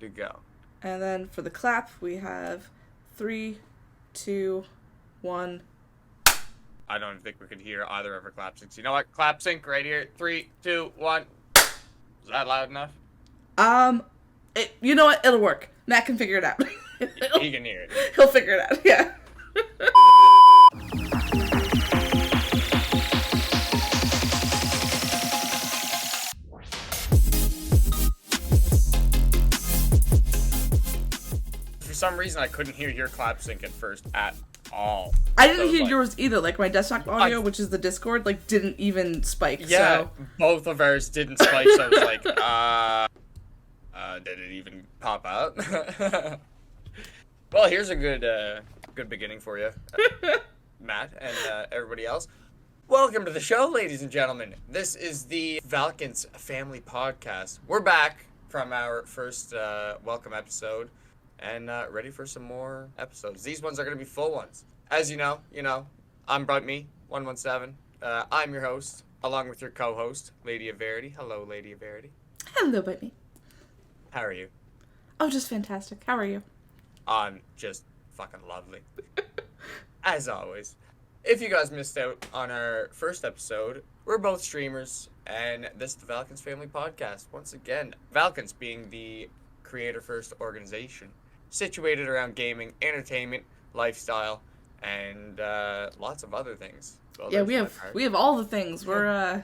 to go. And then for the clap, we have 3, 2, 1. I don't think we could hear either of our clap syncs. You know what? Clap sync right here. 3, 2, 1. Is that loud enough? You know what? It'll work. Matt can figure it out. He can hear it. He'll figure it out, yeah. For some reason, I couldn't hear your clap sync at first at all. I didn't hear yours either. Like, my desktop audio, which is the Discord, like, didn't even spike. Yeah, so. Both of ours didn't spike, so I was like, did it even pop out? Well, here's a good beginning for you, Matt, and everybody else. Welcome to the show, ladies and gentlemen. This is the Valkence Family Podcast. We're back from our first welcome episode, and ready for some more episodes. These ones are going to be full ones. As you know, I'm Me 117. I'm your host, along with your co-host, LadyEverity. Hello, LadyEverity. Hello, Me. How are you? Oh, just fantastic. How are you? I'm just fucking lovely. As always. If you guys missed out on our first episode, we're both streamers, and this is the Valkence Family Podcast. Once again, Valkence being the creator-first organization, situated around gaming, entertainment, lifestyle, and lots of other things. Well, yeah, we have all the things. We're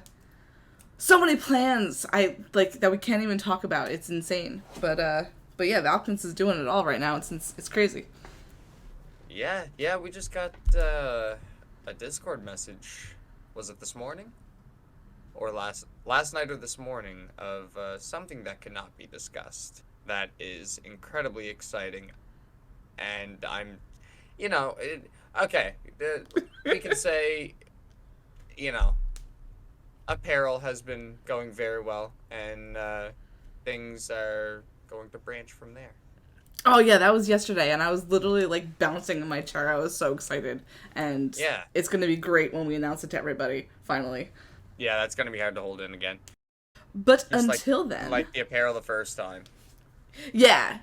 so many plans that we can't even talk about. It's insane. But yeah, Valkence is doing it all right now. It's crazy. Yeah, we just got a Discord message. Was it this morning? Or last night or this morning of something that cannot be discussed. That is incredibly exciting. And I'm, okay, we can say, Apparel has been going very well, and things are going to branch from there. Oh yeah, that was yesterday, and I was literally like bouncing in my chair. I was so excited, and yeah, it's going to be great when we announce it to everybody finally. Yeah, that's going to be hard to hold in again. But just until then, like the Apparel the first time. Yeah,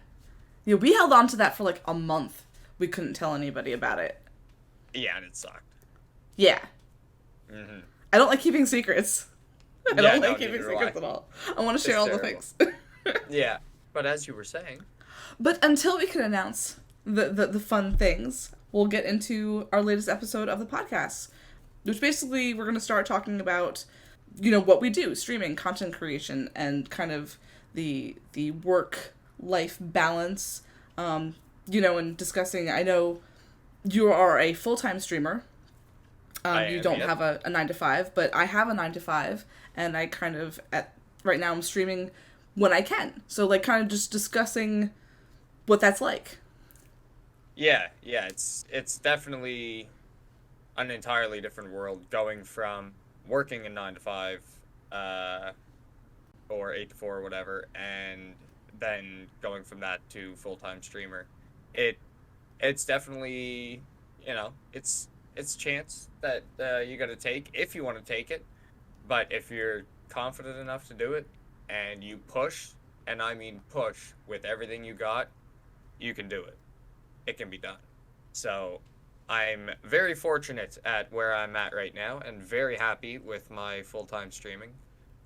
we held on to that for like a month. We couldn't tell anybody about it. Yeah, and it sucked. Yeah. Mm-hmm. I don't like keeping secrets. I don't like keeping secrets at all. I want to share all the things. Yeah, but as you were saying. But until we can announce the fun things, we'll get into our latest episode of the podcast, which basically we're going to start talking about, what we do, streaming, content creation, and kind of the work-life balance, and discussing, I know you are a full-time streamer. You don't have a 9-to-5, but I have a 9-to-5, and I kind of, right now I'm streaming when I can. So, like, kind of just discussing what that's like. Yeah, it's definitely an entirely different world going from working a 9-to-5, or 8-to-4 or whatever, and then going from that to full-time streamer. It's definitely, it's a chance that you got to take if you want to take it. But if you're confident enough to do it and you push, and I mean push with everything you got, you can do it. It can be done. So I'm very fortunate at where I'm at right now and very happy with my full-time streaming.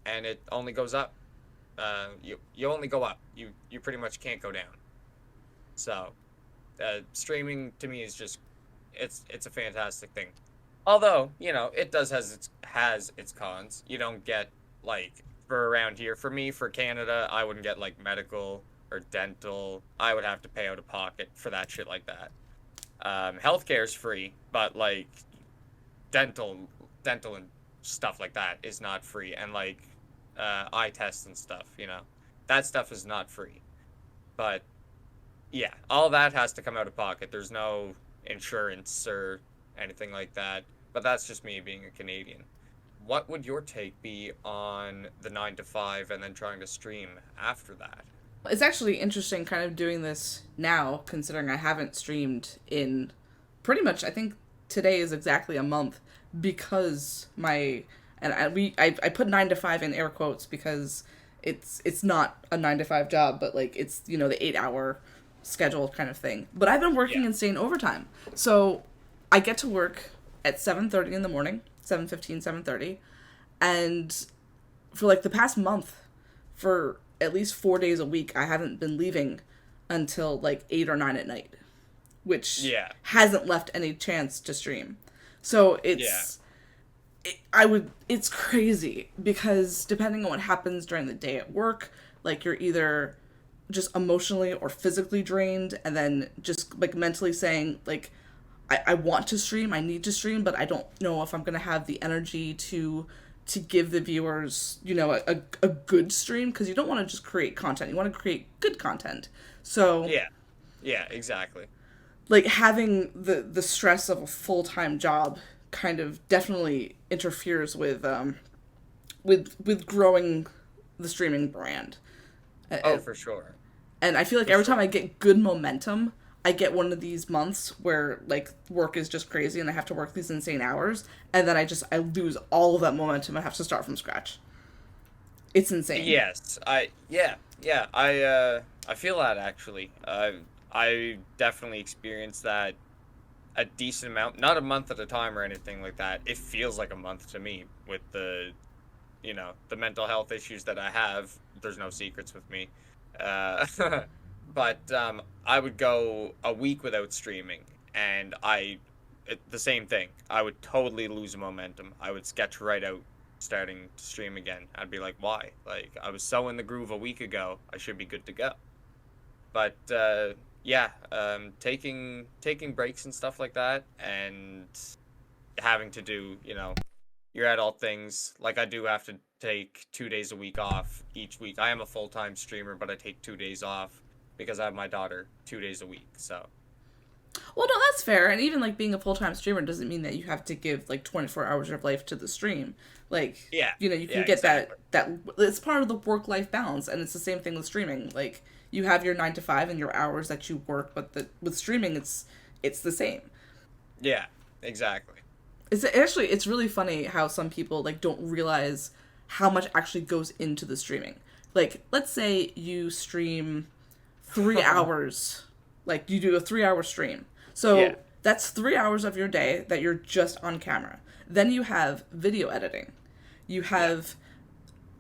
And it only goes up. You only go up. You pretty much can't go down. So streaming to me is just it's a fantastic thing. Although, it does has its cons. You don't get, like, for around here, for me, for Canada, I wouldn't get, like, medical or dental. I would have to pay out of pocket for that shit like that. Healthcare's free, but, like, dental and stuff like that is not free. And, like, eye tests and stuff, that stuff is not free. But, yeah, all that has to come out of pocket. There's no insurance or anything like that. But that's just me being a Canadian. What would your take be on the 9-to-5 and then trying to stream after that? It's actually interesting kind of doing this now, considering I haven't streamed in pretty much, I think today is exactly a month, because I put 9-to-5 in air quotes because It's not a 9 to 5 job, but like it's the 8 hour schedule kind of thing. But I've been working Yeah. insane overtime, so I get to work at 7:30 in the morning, 7:15, 7:30, and for like the past month, for at least 4 days a week, I haven't been leaving until like 8 or 9 at night, which Yeah. hasn't left any chance to stream. So Yeah. it's crazy because depending on what happens during the day at work, like you're either just emotionally or physically drained, and then just like mentally saying like I want to stream, I need to stream, but I don't know if I'm gonna have the energy to give the viewers, a good stream, because you don't want to just create content. You want to create good content. So Yeah. Yeah, exactly. like having the stress of a full-time job kind of definitely interferes with growing the streaming brand. Oh, for sure. And I feel like For every sure. time I get good momentum, I get one of these months where like work is just crazy and I have to work these insane hours, and then I lose all of that momentum and have to start from scratch. It's insane. Yes, I feel that actually. I definitely experienced that a decent amount, not a month at a time or anything like that. It feels like a month to me with the mental health issues that I have. There's no secrets with me. Uh, but I would go a week without streaming, and the same thing. I would totally lose momentum. I would sketch right out starting to stream again. I'd be like, why? Like, I was so in the groove a week ago. I should be good to go. But yeah, taking breaks and stuff like that, and having to do your adult things. Like, I do have to take 2 days a week off each week. I am a full-time streamer, but I take 2 days off because I have my daughter 2 days a week. So Well, no, that's fair. And even like being a full-time streamer doesn't mean that you have to give like 24 hours of life to the stream. Like, yeah, you yeah, can get exactly. that it's part of the work-life balance, and it's the same thing with streaming. Like, you have your 9 to 5 and your hours that you work, but with streaming it's the same. Yeah, exactly. It's really funny how some people like don't realize how much actually goes into the streaming. Like, let's say you stream 3 hours, like you do a 3 hour stream. Yeah, So that's 3 hours of your day that you're just on camera. Then you have video editing. You yeah, have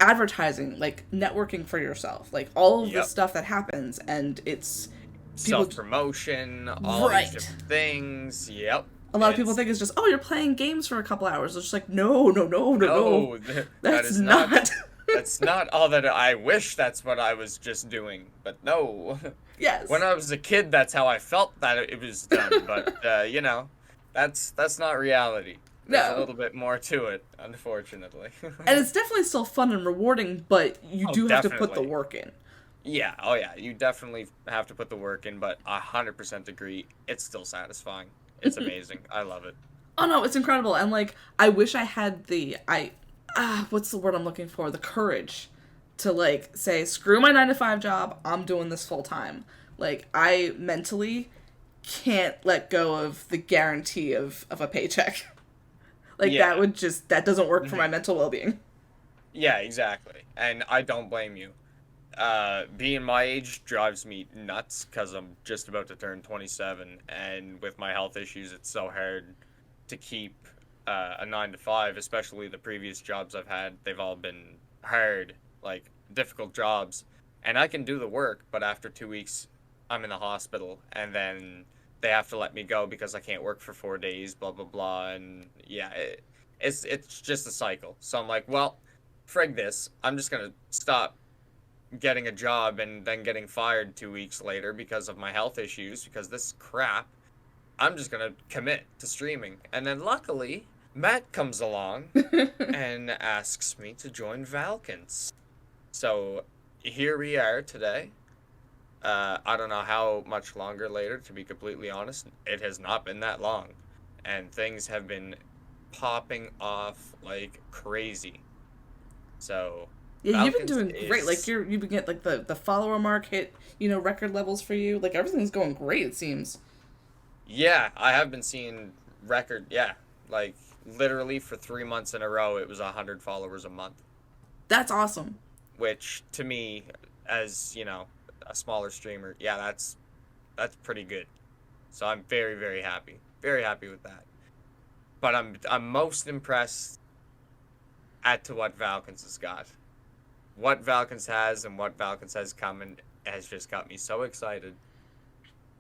advertising, like networking for yourself, like all of the yep. stuff that happens, and it's people. Self promotion, all these Right. different things. Yep. A lot of people It's think it's just, oh, you're playing games for a couple hours. It's just like, no, no, no, no, no. no, that That's is not. not. That's not all that I wish that's what I was just doing, but no. When Yes. I was a kid, that's how I felt that it was done, but that's not reality. There's a No. little bit more to it, unfortunately. And it's definitely still fun and rewarding, but you Oh, do have to put the definitely. work in. Yeah, oh yeah, you definitely have to put the work in, but 100% agree. It's still satisfying. It's amazing. I love it. Oh no, it's incredible. And like, I wish I had what's the word I'm looking for? The courage to like say, screw my 9 to 5 job. I'm doing this full time. Like, I mentally can't let go of the guarantee of a paycheck. Like, Yeah. that doesn't work for my Mhm. mental well being. Yeah, exactly. And I don't blame you. Being my age drives me nuts because I'm just about to turn 27, and with my health issues, it's so hard to keep a 9 to 5, especially the previous jobs I've had. They've all been hard, like difficult jobs, and I can do the work, but after 2 weeks, I'm in the hospital, and then they have to let me go because I can't work for 4 days, blah blah blah, and yeah, it's just a cycle. So I'm like, well, frig this. I'm just gonna stop getting a job and then getting fired 2 weeks later because of my health issues, because this crap. I'm just gonna commit to streaming. And then luckily, Matt comes along and asks me to join Valkence. So here we are today. I don't know how much longer later, to be completely honest. It has not been that long. And things have been popping off like crazy. So Yeah, you've been Valkence doing great. Like, is you've been getting like the follower mark hit, record levels for you. Like, everything's going great, it seems. Yeah, I have been seeing record. Yeah, like literally for 3 months in a row, it was 100 followers a month. That's awesome. which to me, as a smaller streamer, yeah, that's pretty good. So I'm very happy with that. But I'm most impressed at to what Valkence has got. What Valkence has and what Valkence has coming has just got me so excited.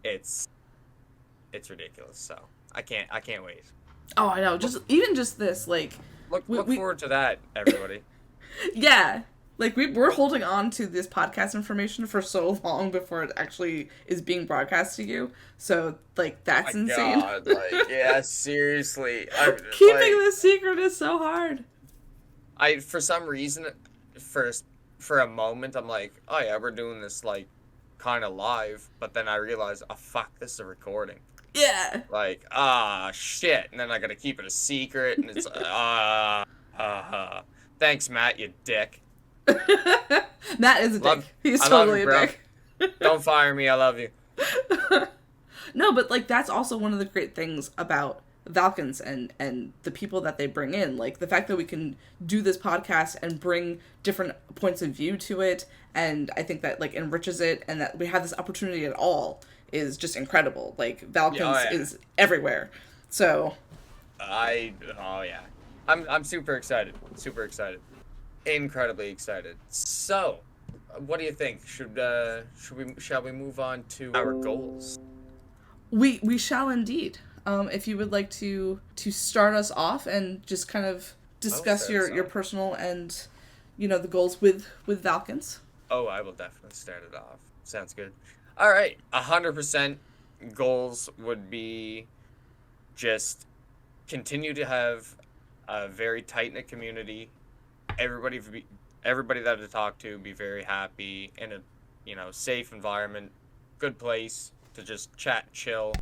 It's it's ridiculous. So I can't wait. Oh, I know. Look Just this, like, look we forward to that, everybody. yeah, like we're holding on to this podcast information for so long before it actually is being broadcast to you. So like Oh that's my insane. God, like yeah, seriously. I Keeping like this secret is so hard. I for some reason for for a moment I'm like, oh yeah, we're doing this like kind of live, but then I realize, oh fuck, this is a recording. Yeah. Like, ah, shit. And then I gotta keep it a secret, and it's, thanks, Matt, you dick. Matt is a dick. Love, He's I love you, totally a bro. dick. Don't fire me, I love you. No, but like that's also one of the great things about Valkens and the people that they bring in. Like the fact that we can do this podcast and bring different points of view to it, and I think that like enriches it, and that we have this opportunity at all is just incredible. Like Yeah, oh, Valkens yeah. is everywhere. So Oh, yeah. I'm super excited. Super excited. Incredibly excited. So, what do you think? Shall we move on to our goals? we shall indeed. If you would like to start us off and just kind of discuss start us your off. personal and the goals with Valkens. Oh, I will definitely start it off. Sounds good. All right, 100% goals would be just continue to have a very tight knit community. Everybody, everybody that I talk to, be very happy in a safe environment, good place to just chat, and chill.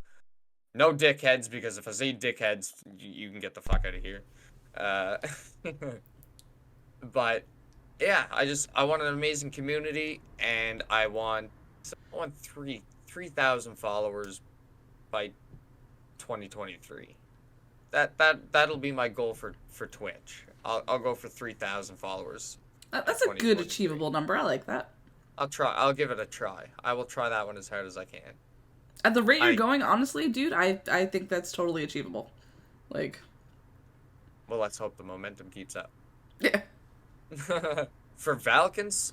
No dickheads, because if I see dickheads, you can get the fuck out of here. Uh, but yeah, I want an amazing community, and I want 3,000 followers by 2023. That'll be my goal for Twitch. I'll go for 3,000 followers by That's a good 2023. achievable number. I like that. I'll try. I'll give it a try. I will try that one as hard as I can. At the rate you're I going, honestly, dude, I think that's totally achievable. Like, Well, let's hope the momentum keeps up. yeah. For Valkens,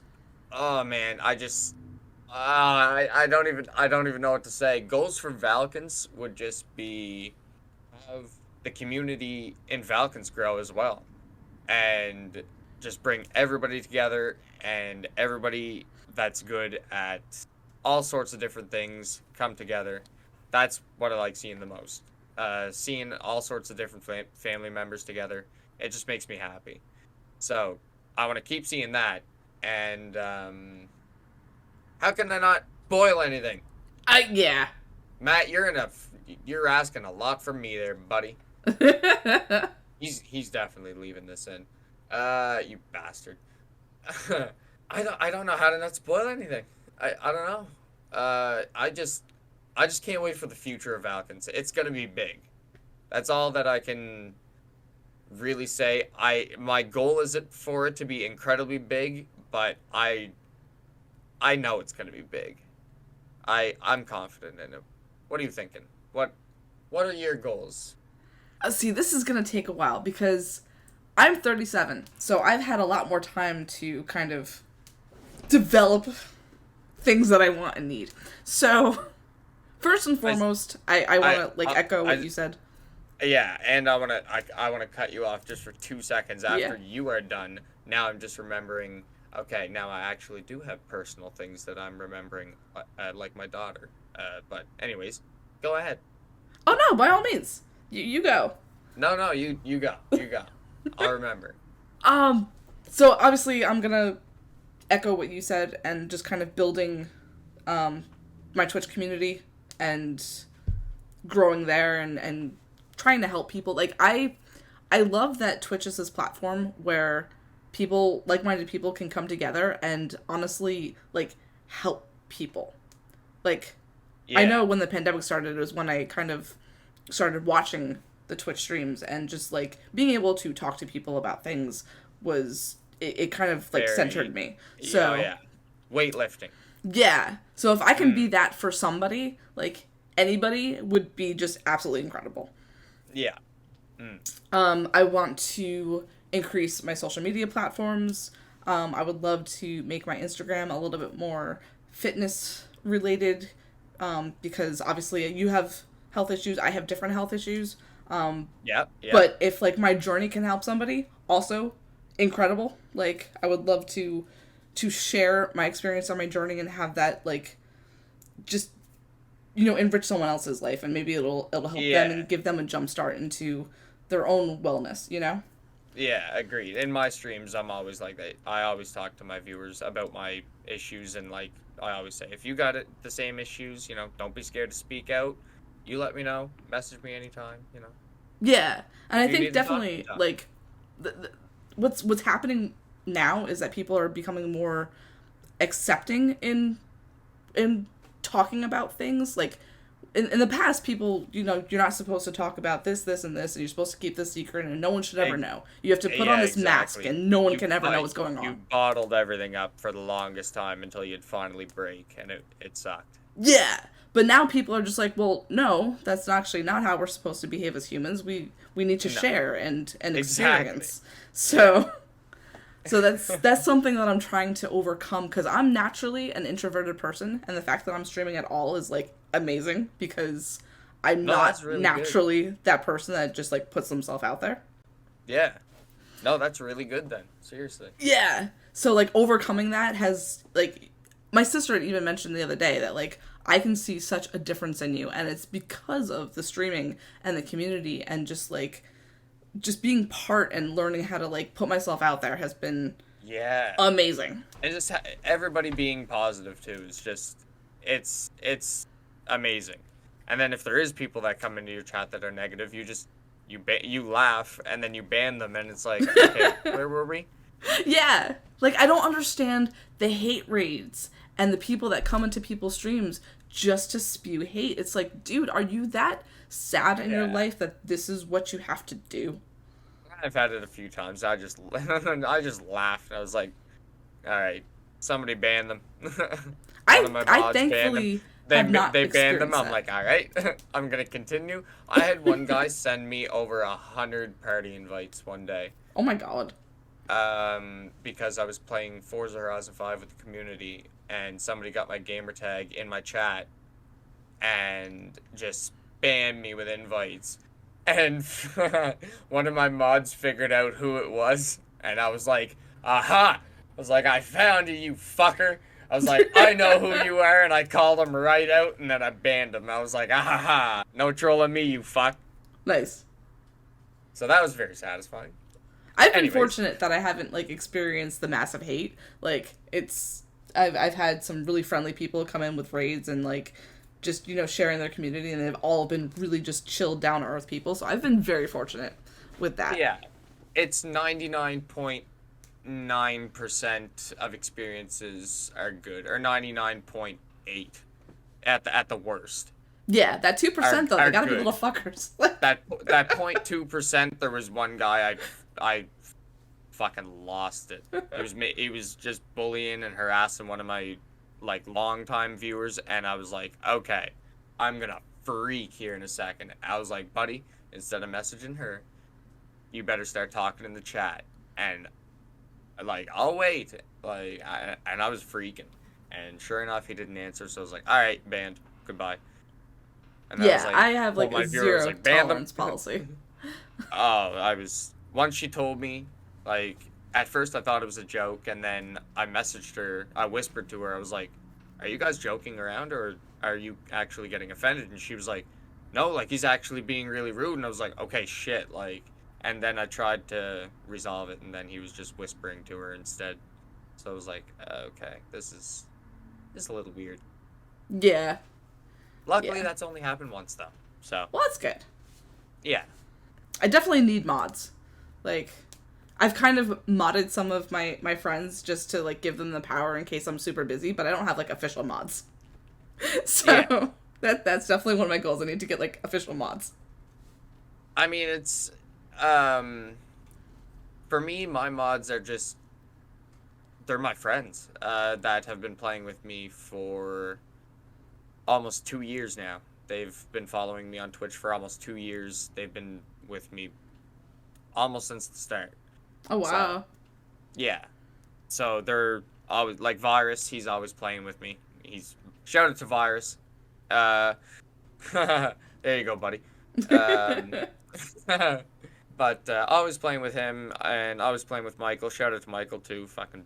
oh man, I don't even know what to say. Goals for Valkens would just be have the community in Valkens grow as well, and just bring everybody together, and everybody that's good at all sorts of different things come together. That's what I like seeing the most. Seeing all sorts of different family members together, it just makes me happy. So I want to keep seeing that. And how can I not spoil anything? Yeah. Matt, you're asking a lot from me there, buddy. He's definitely leaving this in. You bastard. I don't know how to not spoil anything. I don't know. I just can't wait for the future of Valkens. It's gonna be big. That's all that I can really say. My goal is for it to be incredibly big, but I know it's gonna be big. I'm confident in it. What are you thinking? What are your goals? See, this is gonna take a while because I'm 37, so I've had a lot more time to kind of develop things that I want and need. So, first and foremost, I want to echo what you said. Yeah, and I wanna cut you off just for 2 seconds Yeah. after you are done. Now I'm just remembering. Okay, now I actually do have personal things that I'm remembering, like my daughter. But anyways, go ahead. Oh no, by all means, you go. No, you go, you go. I'll remember. So obviously I'm gonna echo what you said and just kind of building, my Twitch community and growing there and trying to help people. Like I love that Twitch is this platform where people, like-minded people, can come together and honestly like help people. Like I know Yeah, when the pandemic started, it was when I kind of started watching the Twitch streams and just like being able to talk to people about things was it kind of like centered Very, me. yeah, oh, So yeah. Weightlifting. yeah. So if I can be that for somebody, like anybody would be just absolutely incredible. Yeah. I want to increase my social media platforms. I would love to make my Instagram a little bit more fitness related, because obviously you have health issues. I have different health issues. Yep, yep. But if like my journey can help somebody, also incredible. Like I would love to share my experience on my journey and have that like just enrich someone else's life, and maybe it'll help them Yeah. and give them a jump start into their own wellness. Yeah, agreed. In my streams, I'm always like that. I always talk to my viewers about my issues, and like I always say, if you got the same issues, don't be scared to speak out. You let me know. Message me anytime. Yeah, and I If you think need to talk, definitely talk. like what's happening now is that people are becoming more accepting in talking about things. Like in the past, people, you're not supposed to talk about this and this, and you're supposed to keep this secret, and no one should ever Ex- know. You have to put on yeah, this mask, exactly. and no one You can ever know but what's going you on. bottled everything up for the longest time until you'd finally break, and it sucked. Yeah, but now people are just like, well, no, that's actually not how we're supposed to behave as humans. We need to No, share and exactly. experience. Yeah. So that's something that I'm trying to overcome, because I'm naturally an introverted person, and the fact that I'm streaming at all is like amazing, because I'm No, that's not really good. naturally that person that just like puts themselves out there. Yeah. No, that's really good then. Seriously. Yeah. So like overcoming that has like my sister had even mentioned the other day that like I can see such a difference in you, and it's because of the streaming and the community, and just being part and learning how to like put myself out there has been Yeah. amazing. And just everybody being positive too is just it's amazing. And then if there is people that come into your chat that are negative, you laugh and then you ban them, and it's like, okay, where were we? Yeah. Like I don't understand the hate raids and the people that come into people's streams just to spew hate. It's like, dude, are you that sad in your Yeah. life that this is what you have to do? I've had it a few times. I just laughed. I was like, all right, somebody ban them. One of my I mods banned them. thankfully have not They banned them. experienced I'm that. like, all right, I'm gonna continue. I had one guy send me over 100 party invites one day. Oh my god. Because I was playing Forza Horizon 5 with the community, and somebody got my gamer tag in my chat and just spammed me with invites. And one of my mods figured out who it was, and I was like, aha! I was like, I found you, you fucker! I was like, I know who you are, and I called him right out, and then I banned him. I was like, ah ha ha! No trolling me, you fuck! Nice. So that was very satisfying. I've been Anyways. fortunate that I haven't like experienced the massive hate. Like I've had some really friendly people come in with raids and like just sharing their community, and they've all been really just chilled down to earth people. So I've been very fortunate with that. Yeah, it's 99.9% of experiences are good, or 99.8 at the worst. Yeah, that 2% though, they Are gotta be good. little fuckers. That 0.2%, there was one guy I fucking lost it. He was just bullying and harassing one of my like longtime viewers, and I was like, okay, I'm gonna freak here in a second. I was like, buddy, instead of messaging her, you better start talking in the chat, and like I'll wait. And I was freaking, and sure enough, he didn't answer. So I was like, all right, banned, goodbye. And I was Yeah, like, I have told like my a viewer, I was zero like, ban them. tolerance policy. Oh, once she told me, like, at first I thought it was a joke, and then I messaged her, I whispered to her, I was like, are you guys joking around, or are you actually getting offended? And she was like, no, like, he's actually being really rude. And I was like, okay, shit, like, and then I tried to resolve it, and then he was just whispering to her instead. So I was like, okay, this is a little weird. Yeah. Luckily, Yeah. that's only happened once, though. So, Well, that's good. yeah. I definitely need mods. Like, I've kind of modded some of my friends just to like give them the power in case I'm super busy, but I don't have like official mods. So Yeah. that's definitely one of my goals. I need to get like official mods. I mean, it's, for me, my mods are just they're my friends that have been playing with me for almost 2 years now. They've been following me on Twitch for almost 2 years. They've been with me almost since the start. Oh So wow. yeah, so they're always like Virus. He's always playing with me. He's shout out to Virus. Uh, there you go, buddy. Um, but always playing with him, and always playing with Michael. Shout out to Michael too. Fucking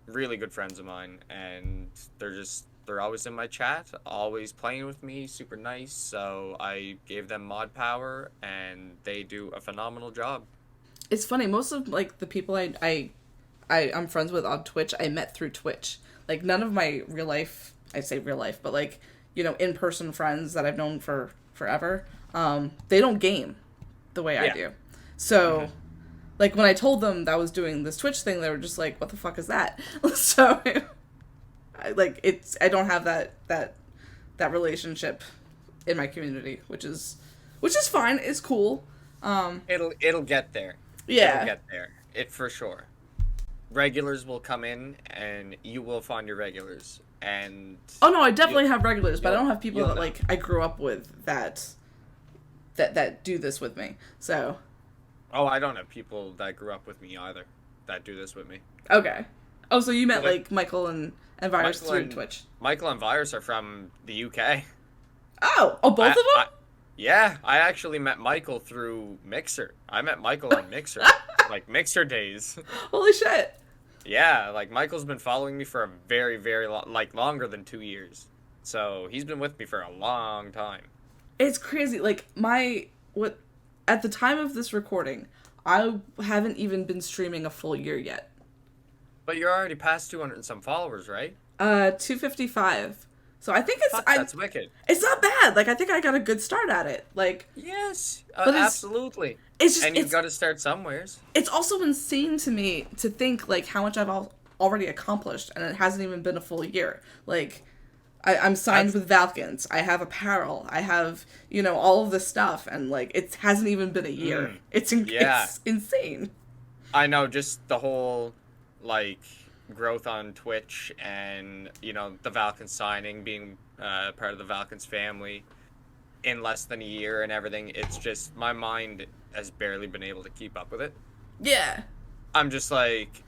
really good friends of mine, and they're always in my chat, always playing with me, super nice. So I gave them mod power, and they do a phenomenal job. It's funny. Most of like the people I'm friends with on Twitch, I met through Twitch. Like none of my real life, I say real life, but like in person friends that I've known for forever, they don't game the way I Yeah. do. So, Hmm. like when I told them that I was doing this Twitch thing, they were just like, "What the fuck is that?" So, I don't have that relationship in my community, which is fine. It's cool. It'll get there. It'll Yeah. get there. It for sure. Regulars will come in, and you will find your regulars, and Oh no, I you'll definitely have regulars, but I you'll don't have people you'll that know. like I grew up with that do this with me. So Oh, I don't have people that grew up with me either that do this with me. okay. Oh, so you met Like like Michael and Virus Michael through and Twitch? Michael and Virus are from the UK. Oh, both of I them? Yeah, I actually met Michael through Mixer. I met Michael on Mixer, like Mixer days. Holy shit! Yeah, like Michael's been following me for a very, very long, like longer than 2 years. So he's been with me for a long time. It's crazy. Like my what at the time of this recording, I haven't even been streaming a full year yet. But you're already past 200 and some followers, right? 255. So I think Fuck, that's wicked. it's not bad. Like I think I got a good start at it. Like, Yes, but absolutely. it's just And you've got to start somewheres. it's also insane to me to think like how much I've already accomplished, and it hasn't even been a full year. Like, I'm signed That's with Valkence. I have Apparel. I have all of this stuff, and like it hasn't even been a year. yeah. It's insane. I know, just the whole like growth on Twitch, and the Valkens signing, being part of the Valkens family in less than a year and everything. It's just my mind has barely been able to keep up with it. Yeah, I'm just like,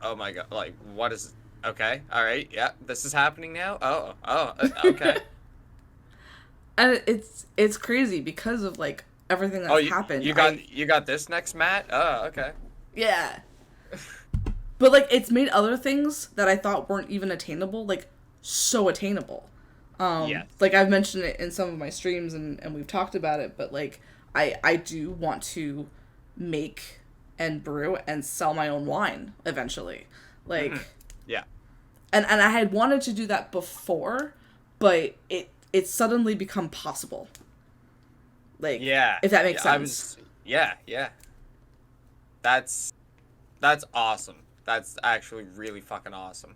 oh my god, like what is? Okay, all right, yeah, this is happening now. Okay. and it's crazy because of like everything Oh, that's happened. you got this next, Matt. Oh, okay. Yeah, but like it's made other things that I thought weren't even attainable like so attainable. Yes. Like I've mentioned it in some of my streams, and we've talked about it, but like I do want to make and brew and sell my own wine eventually. Like Yeah. and I had wanted to do that before, but it suddenly become possible. Like Yeah. if that makes I sense. was. Yeah. Yeah. That's awesome. That's actually really fucking awesome.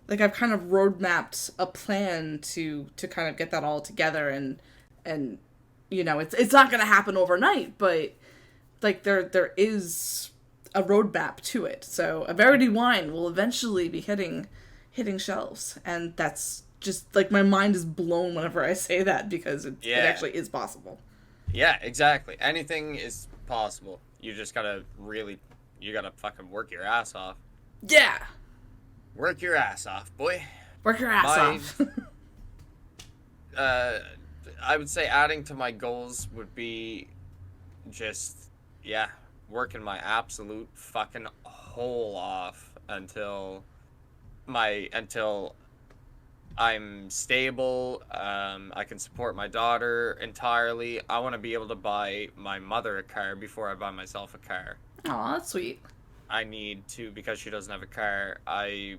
Like I've kind of road mapped a plan to kind of get that all together, and it's not gonna happen overnight, but like there is a roadmap to it. So a Verity wine will eventually be hitting shelves, and that's just like my mind is blown whenever I say that because it Yeah. actually is possible. Yeah. Exactly. Anything is possible. You gotta fucking work your ass off. Yeah, Work your ass off, boy. work your ass My off. uh, I would say adding to my goals would be just, yeah, working my absolute fucking hole off until I'm stable. I can support my daughter entirely. I want to be able to buy my mother a car before I buy myself a car. Aw, that's sweet. I need to, because she doesn't have a car. I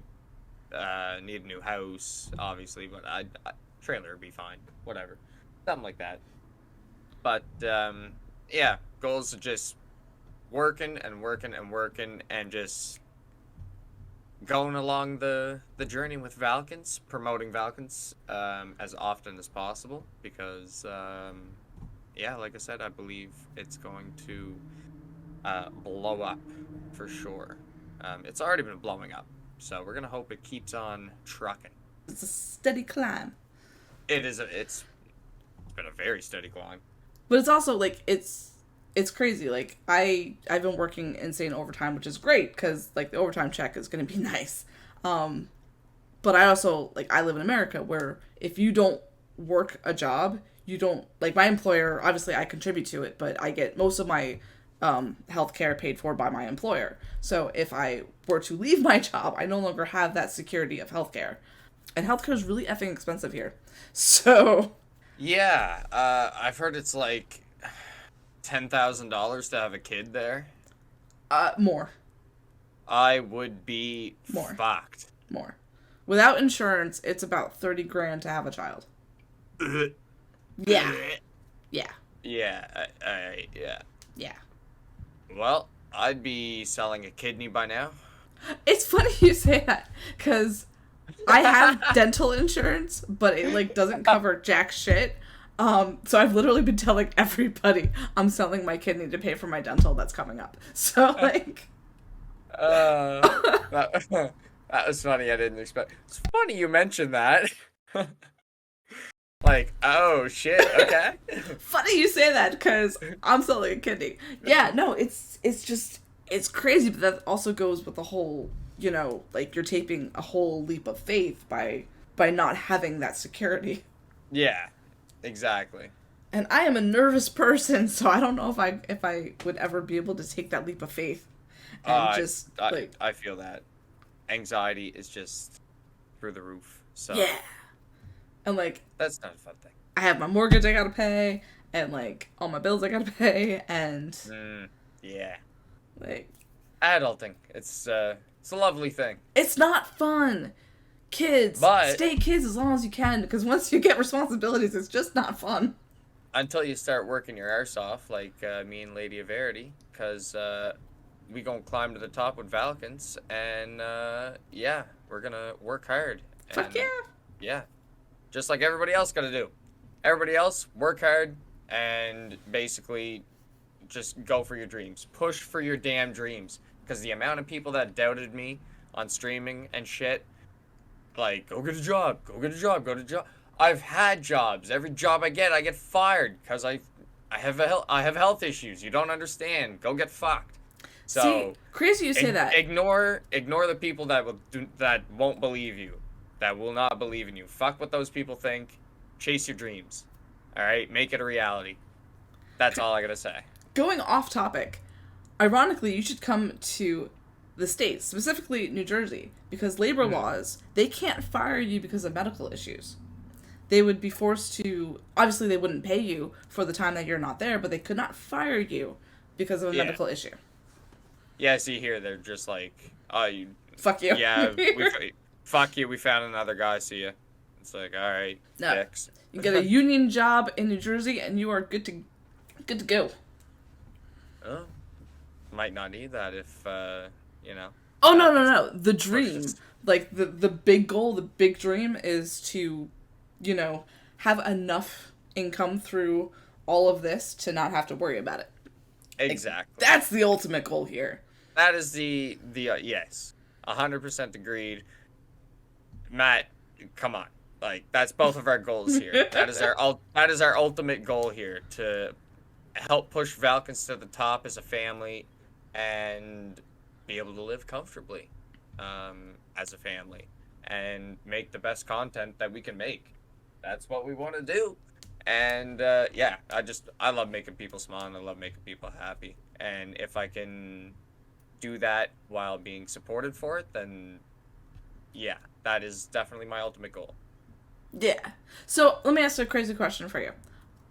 need a new house, obviously, but trailer would be fine. Whatever, something like that. But yeah, goals are just working and working and working, and just going along the journey with Valkence, promoting Valkence as often as possible, because yeah, like I said, I believe it's going to blow up for sure. It's already been blowing up, so we're gonna hope it keeps on trucking. It's a steady climb. It's been a very steady climb. But it's also like it's crazy. Like I've been working insane overtime, which is great because like the overtime check is going to be nice. But I also like I live in America where if you don't work a job, you don't like my employer. Obviously, I contribute to it, but I get most of my health care paid for by my employer. So if I were to leave my job, I no longer have that security of healthcare, and healthcare is really effing expensive here. So Yeah, I've heard it's like $10,000 to have a kid there. more, I would be More. fucked. more. Without insurance, it's about 30 grand to have a child. Yeah, yeah, Yeah, yeah. yeah. Well, I'd be selling a kidney by now. It's funny you say that because I have dental insurance, but it like doesn't cover jack shit. So I've literally been telling everybody I'm selling my kidney to pay for my dental that's coming up. So like, That, that was funny. I didn't expect. It's funny you mentioned that. Like, oh shit. Okay. funny you say that because I'm selling a kidney. Yeah, no, it's just it's crazy, but that also goes with the whole like you're taking a whole leap of faith by not having that security. Yeah. Exactly. And I am a nervous person, so I don't know if I would ever be able to take that leap of faith and just like I feel that anxiety is just through the roof. So yeah. And like that's not a fun thing. I have my mortgage I gotta pay, and like all my bills I gotta pay, and Yeah. like Adulting. It's a lovely thing. it's not fun. Kids, But stay kids as long as you can, because once you get responsibilities, it's just not fun. until you start working your arse off, like me and LadyEverity, because we gonna climb to the top with Valkence, and yeah, we're gonna work hard. And, Fuck yeah. Yeah, just like everybody else gotta do. Everybody else, work hard, and basically just go for your dreams. Push for your damn dreams, because the amount of people that doubted me on streaming and shit, like, go get a job, go get a job, go to a job. I've had jobs. Every job I get fired because I have health issues. You don't understand. Go get fucked. So See, crazy you say that. Ignore the people that won't believe you, that will not believe in you. Fuck what those people think. Chase your dreams. All right, make it a reality. That's all I gotta say. Going off topic, ironically, you should come to the States, specifically New Jersey, because labor laws, they can't fire you because of medical issues. They would be forced to, obviously they wouldn't pay you for the time that you're not there, but they could not fire you because of a medical issue. Yeah, see here, they're just like, oh, you. Fuck you. Yeah, fuck you, we found another guy, see ya. It's like, alright, No. dicks. You get a union job in New Jersey and you are good to go. Oh, might not need that if, Oh, no. The dream. Like, the big goal, the big dream is to, have enough income through all of this to not have to worry about it. Exactly. That's the ultimate goal here. That is the yes. 100% agreed. Matt, come on. Like, that's both of our goals here. That is our ultimate goal here, to help push Valkence to the top as a family and be able to live comfortably as a family and make the best content that we can make. That's what we want to do. And yeah, I love making people smile and I love making people happy. And if I can do that while being supported for it, then yeah, that is definitely my ultimate goal. Yeah. So let me ask a crazy question for you.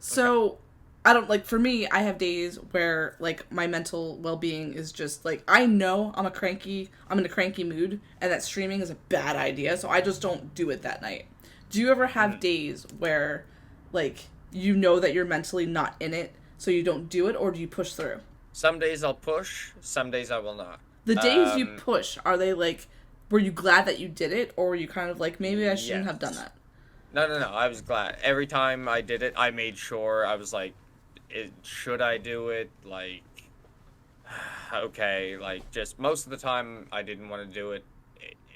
So I don't for me, I have days where like my mental well-being is just like, I know I'm in a cranky mood and that streaming is a bad idea. So I just don't do it that night. Do you ever have days where like, that you're mentally not in it, so you don't do it, or do you push through? Some days I'll push, some days I will not. The days you push, are they like, were you glad that you did it, or were you kind of like, maybe I shouldn't have done that? No, I was glad. Every time I did it, I made sure, I was like, should I do it? Like, okay, like just most of the time I didn't want to do it.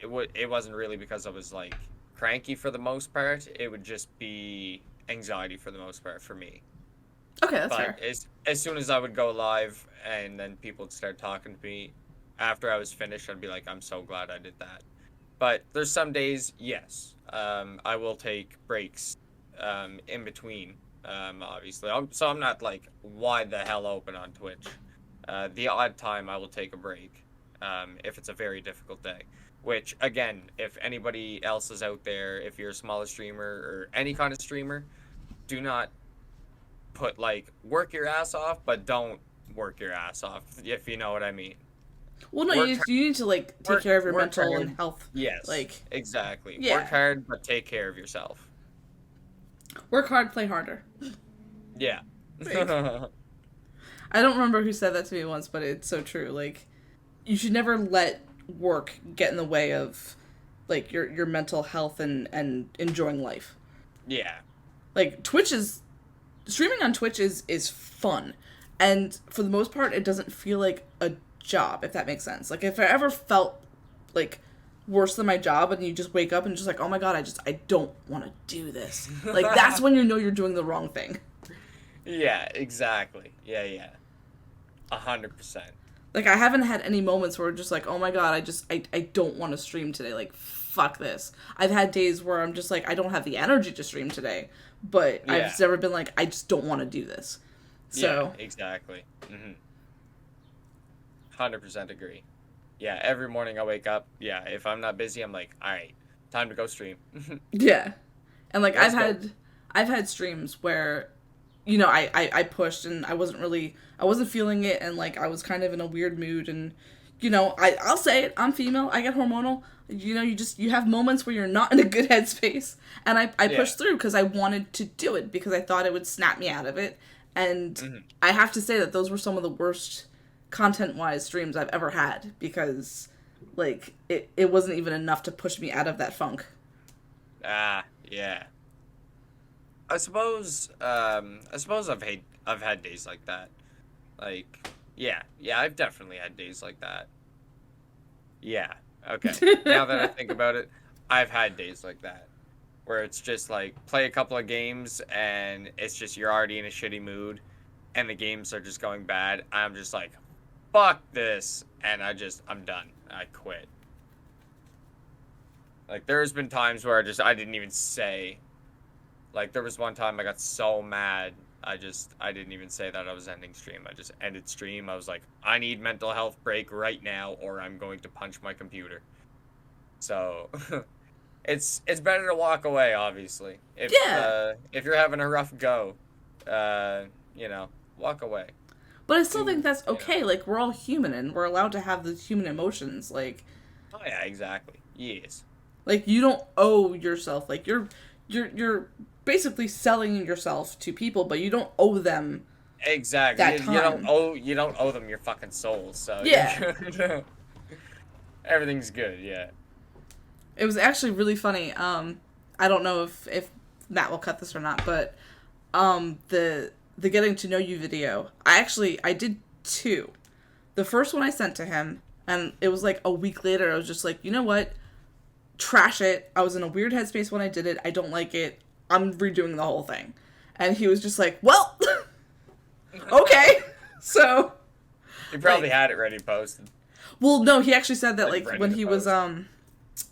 It wasn't really because I was like cranky for the most part. It would just be anxiety for the most part for me. Okay, that's But fair. as soon as I would go live and then people would start talking to me after I was finished, I'd be like, I'm so glad I did that. But there's some days, yes, I will take breaks in between. Obviously, so I'm not like wide the hell open on Twitch. The odd time I will take a break if it's a very difficult day. Which again, if anybody else is out there, if you're a smaller streamer or any kind of streamer, do not put like work your ass off, but don't work your ass off if you know what I mean. Well, no, Work you need to like take care of your work mental and hard. health. Yes, Like, exactly. Work yeah, hard, but take care of yourself. work hard, play harder. Yeah. Like, I don't remember who said that to me once, but it's so true. Like, you should never let work get in the way of like your mental health and enjoying life. Yeah. Like, Twitch is streaming on Twitch is fun, and for the most part, it doesn't feel like a job, if that makes sense. Like, if I ever felt like worse than my job, and you just wake up and just like, oh my god, I don't want to do this. Like, that's when you know you're doing the wrong thing. Yeah, exactly. Yeah, yeah. 100%. Like, I haven't had any moments where just like, oh my god, I don't want to stream today. Like, fuck this. I've had days where I'm just like, I don't have the energy to stream today, but Yeah. I've never been like, I just don't want to do this. So Yeah, exactly. 100% agree. Yeah, every morning I wake up, yeah, if I'm not busy, I'm like, all right, time to go stream. yeah, and like Let's go. I've had streams where, you know, I pushed and I wasn't feeling it, and like I was kind of in a weird mood, and you know, I'll say it, I'm female, I get hormonal. You know, you have moments where you're not in a good headspace, and I Yeah. pushed through because I wanted to do it because I thought it would snap me out of it, and Mhm. I have to say that those were some of the worst content wise streams I've ever had because like it wasn't even enough to push me out of that funk. Ah, yeah. I suppose I've had days like that. Like, yeah, yeah, I've definitely had days like that. Yeah. Okay. Now that I think about it, I've had days like that where it's just like play a couple of games and it's just you're already in a shitty mood and the games are just going bad. I'm just like, fuck this, and I'm done. I quit. Like there's been times where I didn't even say. Like there was one time I got so mad, I didn't even say that I was ending stream. I just ended stream. I was like, I need mental health break right now or I'm going to punch my computer. So it's better to walk away, obviously. Yeah, If you're having a rough go, you know, walk away. but I still think Do that's you know? okay. Like, we're all human and we're allowed to have the human emotions. Oh yeah, exactly. Yes. Like you don't owe yourself. Like, you're basically selling yourself to people, but you don't owe them Exactly. that time. You don't owe them your fucking soul, so Yeah. you're good. Everything's good, yeah. It was actually really funny. I don't know if Matt will cut this or not, but the getting to know you video, I did two. The first one I sent to him, and it was like a week later. I was just like, you know what, trash it. I was in a weird headspace when I did it. I don't like it. I'm redoing the whole thing. And he was just like, well, okay. So, You probably like, had it ready posted. well, no, he actually said that Like like ready when to he was post.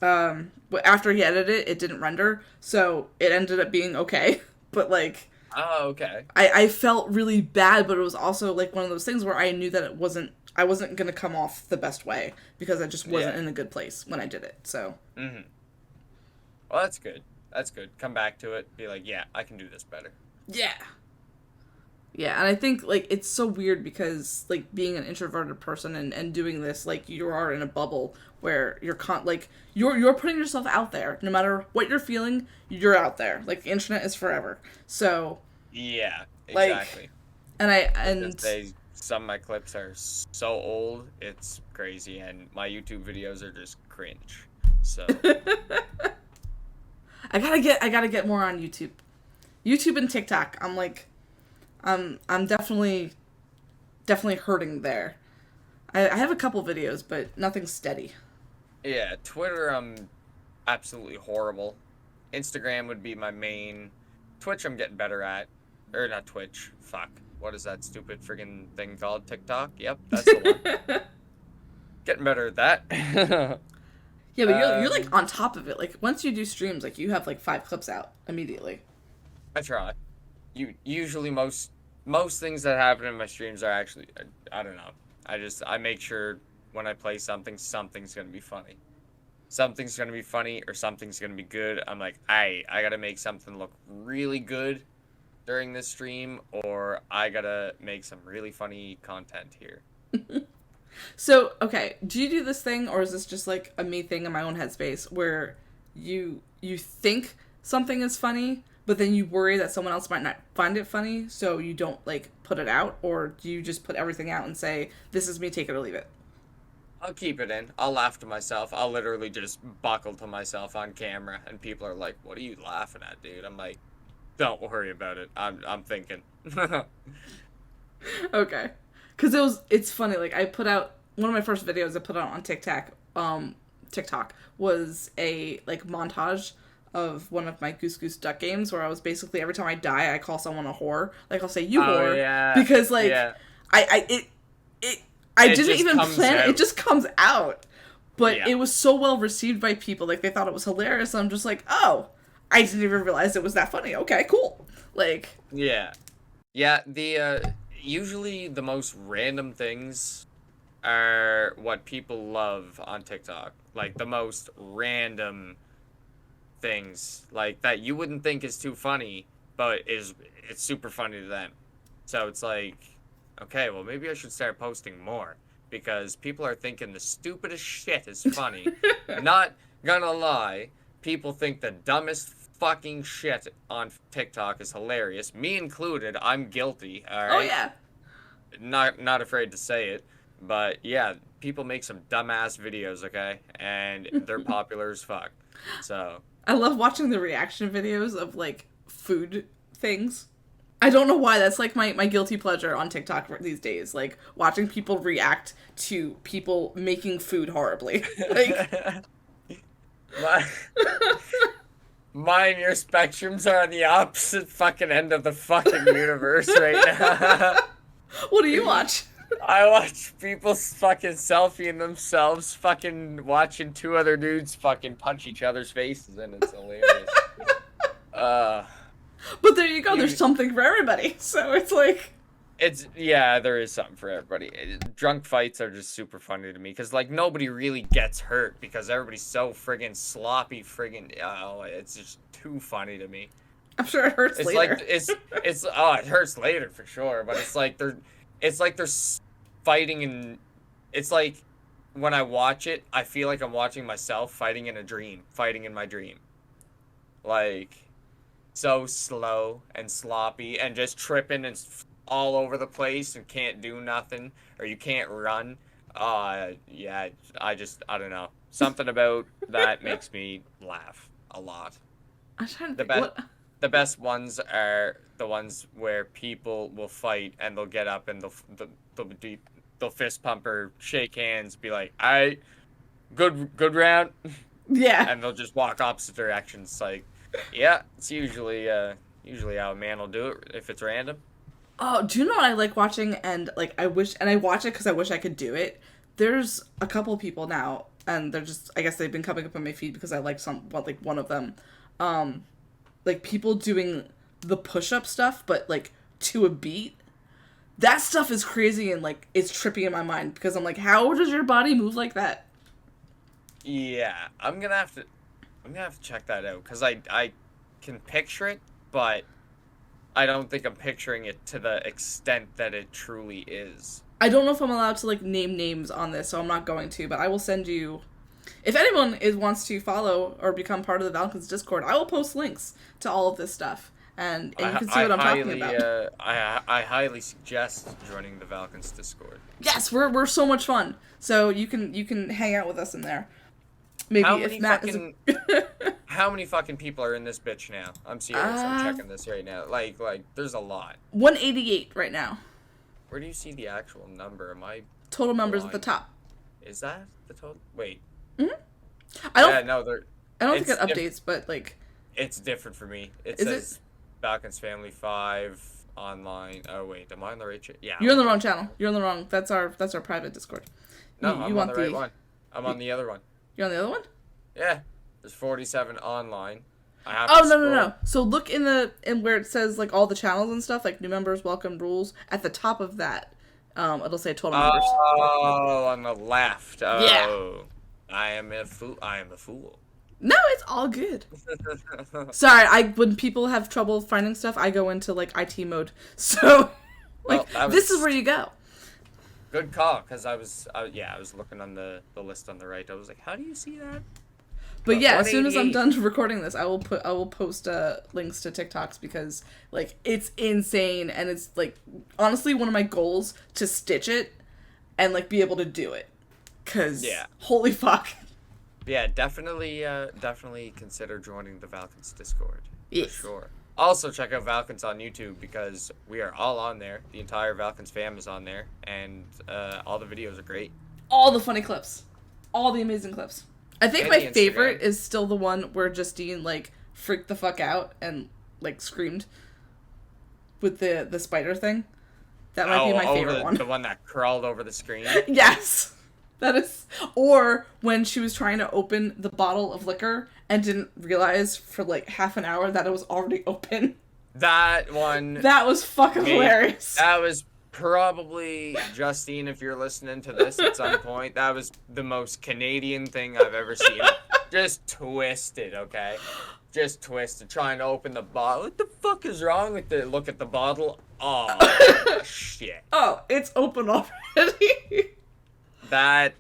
after he edited it, it didn't render, so it ended up being okay. But like, Oh, okay. I felt really bad, but it was also like one of those things where I knew that I wasn't gonna come off the best way because I just wasn't Yeah. in a good place when I did it. So Mm-hmm. Well, that's good. That's good. Come back to it. Be like, yeah, I can do this better. yeah. Yeah, and I think like it's so weird because like being an introverted person and doing this, like you are in a bubble where you're putting yourself out there. No matter what you're feeling, you're out there. Like the internet is forever. So Yeah, like exactly. and I I was gonna and say some of my clips are so old, it's crazy, and my YouTube videos are just cringe. So I gotta get more on YouTube. YouTube and TikTok. I'm definitely hurting there. I have a couple videos, but nothing steady. Yeah, Twitter, I'm absolutely horrible. Instagram would be my main. Twitch, I'm getting better at. Or not Twitch. Fuck. What is that stupid friggin' thing called? TikTok? Yep, that's the one. Getting better at that. Yeah, but you're like um, on top of it. Like once you do streams, like you have like 5 clips out immediately. I try. Usually most things that happen in my streams are actually I don't know. I make sure when I play something, something's gonna be funny. Something's gonna be funny or something's gonna be good. I'm like, I gotta make something look really good during this stream, or I gotta make some really funny content here. So, okay, do you do this thing, or is this just like a me thing in my own headspace where you think something is funny, but then you worry that someone else might not find it funny, so you don't like put it out, or do you just put everything out and say, "This is me, take it or leave it"? I'll keep it in. I'll laugh to myself. I'll literally just buckle to myself on camera, and people are like, "What are you laughing at, dude?" I'm like, "Don't worry about it. I'm thinking." Okay, because it's funny. Like I put out one of my first videos I put out on TikTok. TikTok was a like montage of one of my Goose Goose Duck games where I was basically every time I die I call someone a whore. Like I'll say you Oh whore yeah. because like Yeah. I It didn't just even comes plan it. out. It just comes out. But Yeah. it was so well received by people. Like they thought it was hilarious. I'm just like, oh, I didn't even realize it was that funny. Okay, cool. Like Yeah. Yeah, the usually the most random things are what people love on TikTok. Like the most random things like that you wouldn't think is too funny, but it's super funny to them. So it's like, okay, well maybe I should start posting more because people are thinking the stupidest shit is funny. Not gonna lie, people think the dumbest fucking shit on TikTok is hilarious. Me included, I'm guilty, all oh right? yeah. Not afraid to say it, but yeah, people make some dumbass videos, okay? And they're popular as fuck. So, I love watching the reaction videos of like food things. I don't know why that's like my guilty pleasure on TikTok these days. Like watching people react to people making food horribly. Like my, mine and your spectrums are on the opposite fucking end of the fucking universe right now. what do you watch? I watch people fucking selfieing themselves, fucking watching two other dudes fucking punch each other's faces, and it's hilarious. Uh, But there you go. There's you- something for everybody. So it's like yeah, there is something for everybody. Drunk fights are just super funny to me because like nobody really gets hurt because everybody's so friggin' sloppy, friggin' oh, it's just too funny to me. I'm sure it hurts It's later. like it's oh, it hurts later for sure, but it's like they're fighting and it's like when I watch it, I feel like I'm watching myself fighting in a dream, fighting in my dream. Like so slow and sloppy and just tripping and all over the place and can't do nothing or you can't run. Yeah, I don't know. Something about that makes me laugh a lot. I'm trying to The think best what. the best ones are the ones where people will fight and they'll get up and they'll fist pump or shake hands, be like, "All right, good round," Yeah. and they'll just walk opposite directions. Like, yeah, it's usually how a man will do it if it's random. Oh, do you know what I like watching? And like I wish, and I watch it because I wish I could do it. There's a couple people now, and they're just I guess they've been coming up on my feed because I like like one of them. Like people doing the push-up stuff, but like to a beat. That stuff is crazy and like it's trippy in my mind because I'm like, how does your body move like that? Yeah, I'm gonna have to check that out because I can picture it, but I don't think I'm picturing it to the extent that it truly is. I don't know if I'm allowed to like name names on this, so I'm not going to, but I will send you. If anyone wants to follow or become part of the Valkence Discord, I will post links to all of this stuff, and you can see what I'm talking about. I highly suggest joining the Valkence Discord. Yes, we're so much fun. So you can hang out with us in there. Maybe How if many Matt fucking is how many fucking people are in this bitch now? I'm serious. I'm checking this right now. Like there's a lot. 188 right now. Where do you see the actual number? Am I Total members at the line. top. Is that the total? Wait. Hmm. I Yeah, don't. no, they're. I don't think It's it updates, but like, it's different for me. It is it? says Valkence Family 5 online. Oh wait, am I on the right? Yeah, I'm You're on on the the wrong right channel. channel. You're on the wrong. That's our private Discord. No, You I'm on want the right the? one. I'm on the other one. You're on the other one. Yeah, there's 47 online. I have Oh to no no scroll. no! So look in where it says like all the channels and stuff, like new members, welcome rules. At the top of that, it'll say total members. Oh, on the left. Yeah. Oh, I am a fool. I am a fool. No, it's all good. Sorry, when people have trouble finding stuff, I go into like IT mode. So, like, Well, that this is was where you go. good call because I was looking on the list on the right. I was like, how do you see that? But yeah, as soon as I'm 188. done recording this, I will post links to TikToks because like it's insane and it's like honestly one of my goals to stitch it and like be able to do it. Cause Yeah. holy fuck. Yeah, definitely consider joining the Valkence Discord. Yes. For sure. Also, check out Valkence on YouTube because we are all on there. The entire Valkence fam is on there, and all the videos are great. All the funny clips. All the amazing clips. I think And my the Instagram. favorite is still the one where Justine like freaked the fuck out and like screamed with the spider thing. That might be my favorite one. The one that crawled over the screen. Yes. That is. Or when she was trying to open the bottle of liquor and didn't realize for like half an hour that it was already open. That one. That was fucking hilarious. That was probably, Justine, if you're listening to this at some point, that was the most Canadian thing I've ever seen. Just twisted, okay? Just twisted, trying to open the bottle. What the fuck is wrong with the look at the bottle? Oh, shit. Oh, it's open already. That,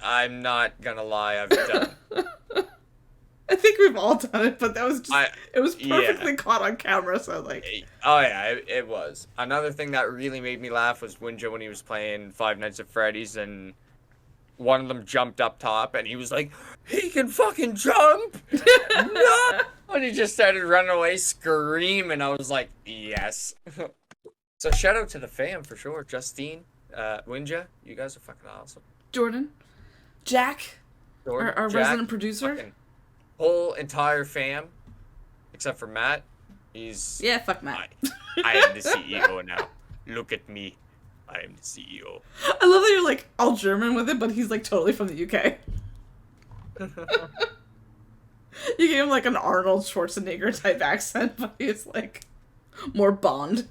I'm not gonna lie, I've done. I think we've all done it, but that was just, it was yeah. perfectly caught on camera, so like. Oh yeah, it was. Another thing that really made me laugh was Winja when he was playing Five Nights at Freddy's and one of them jumped up top and he was like, he can fucking jump! No! And he just started running away screaming. I was like, yes. So shout out to the fam for sure. Justine, Winja, you guys are fucking awesome. Jordan, Jack, Jordan, our Jack, resident producer. fucking whole entire fam, except for Matt. He's Yeah, fuck Matt. I am the CEO now. Look at me. I am the CEO. I love that you're like all German with it, but he's like totally from the UK. You gave him like an Arnold Schwarzenegger type accent, but he's like more Bond.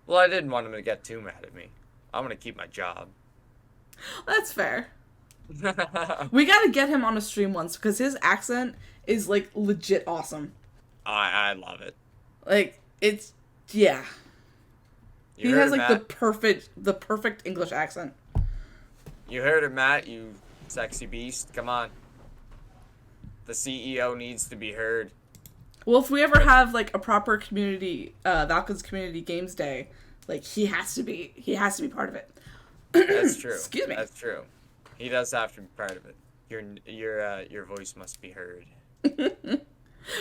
Well, I didn't want him to get too mad at me. I'm gonna keep my job. That's fair. We gotta get him on a stream once because his accent is like legit awesome. I love it. Like it's yeah. You He heard has it, like Matt. the perfect English accent. You heard it, Matt. You sexy beast. Come on. The CEO needs to be heard. Well, if we ever have like a proper community, Valkens Community Games Day, like he has to be part of it. That's true. Excuse me. That's true. He does have to be part of it. Your voice must be heard.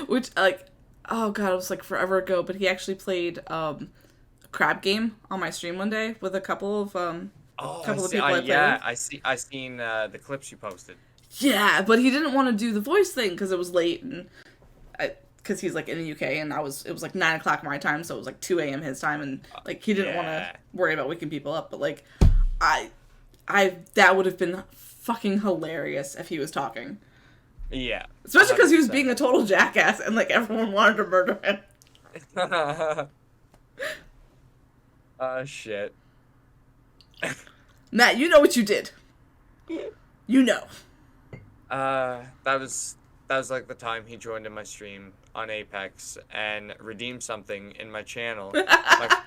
Which like, oh god, it was like forever ago, but he actually played a crab game on my stream one day with a couple of Oh, couple I of see, people I played with. I seen the clips you posted. Yeah, but he didn't want to do the voice thing because it was late and because he's like in the UK and it was like 9 o'clock my time, so it was like 2 a.m. his time, and like he didn't want to Yeah. worry about waking people up. But like, I that would have been fucking hilarious if he was talking, Yeah. especially because he was 100%. being a total jackass and like everyone wanted to murder him. Oh shit. Matt, you know what you did. You know. That was like the time he joined in my stream on Apex and redeemed something in my channel.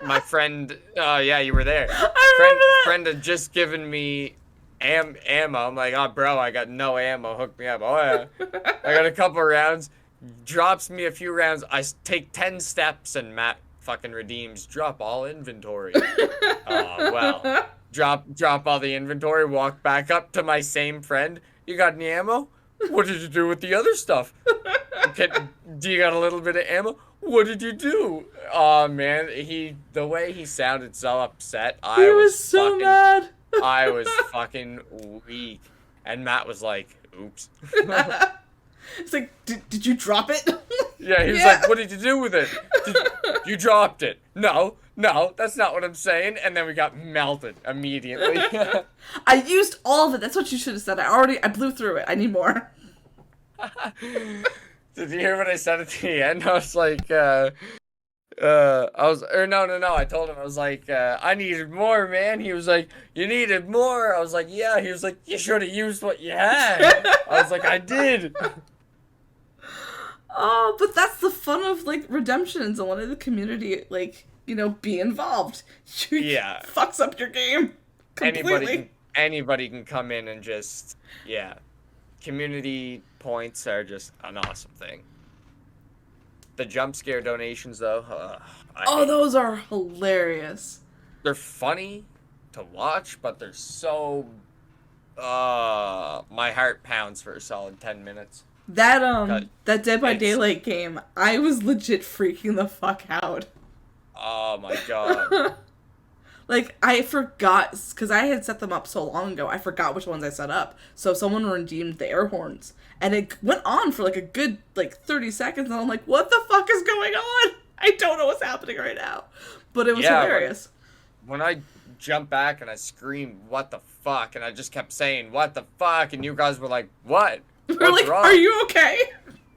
my friend, yeah, you were there. I remember that. Friend had just given me ammo. I'm like, oh, bro, I got no ammo. Hook me up. Oh yeah, I got a couple rounds. Drops me a few rounds. I take 10 steps and Matt fucking redeems. Drop all inventory. Oh well. Drop all the inventory. Walk back up to my same friend. You got any ammo? What did you do with the other stuff? Do you got a little bit of ammo? What did you do? Oh man, the way he sounded so upset. He was so fucking mad. I was fucking weak. And Matt was like, oops. It's like, did you drop it? Yeah, he was Yeah. like, what did you do with it? You dropped it. No, that's not what I'm saying. And then we got melted immediately. I used all of it. That's what you should have said. I blew through it. I need more. Did you hear what I said at the end? I was like, no. I told him, I was like, I needed more, man. He was like, you needed more. I was like, yeah. He was like, you should have used what you had. I was like, I did. Oh, but that's the fun of like redemptions and letting the community be involved. You Yeah. fucks up your game completely. Anybody can come in and just, yeah. Community points are just an awesome thing. The jump scare donations, though, Those are hilarious. they're funny to watch, but they're so. My heart pounds for a solid 10 minutes. That Dead by Daylight game, I was legit freaking the fuck out. Oh my god. Like, I forgot, because I had set them up so long ago, I forgot which ones I set up. So someone redeemed the air horns. And it went on for like a good 30 seconds, and I'm like, what the fuck is going on? I don't know what's happening right now. But it was hilarious. When I jumped back and I screamed, what the fuck? And I just kept saying, what the fuck? And you guys were like, what? We're like, wrong? Are you okay?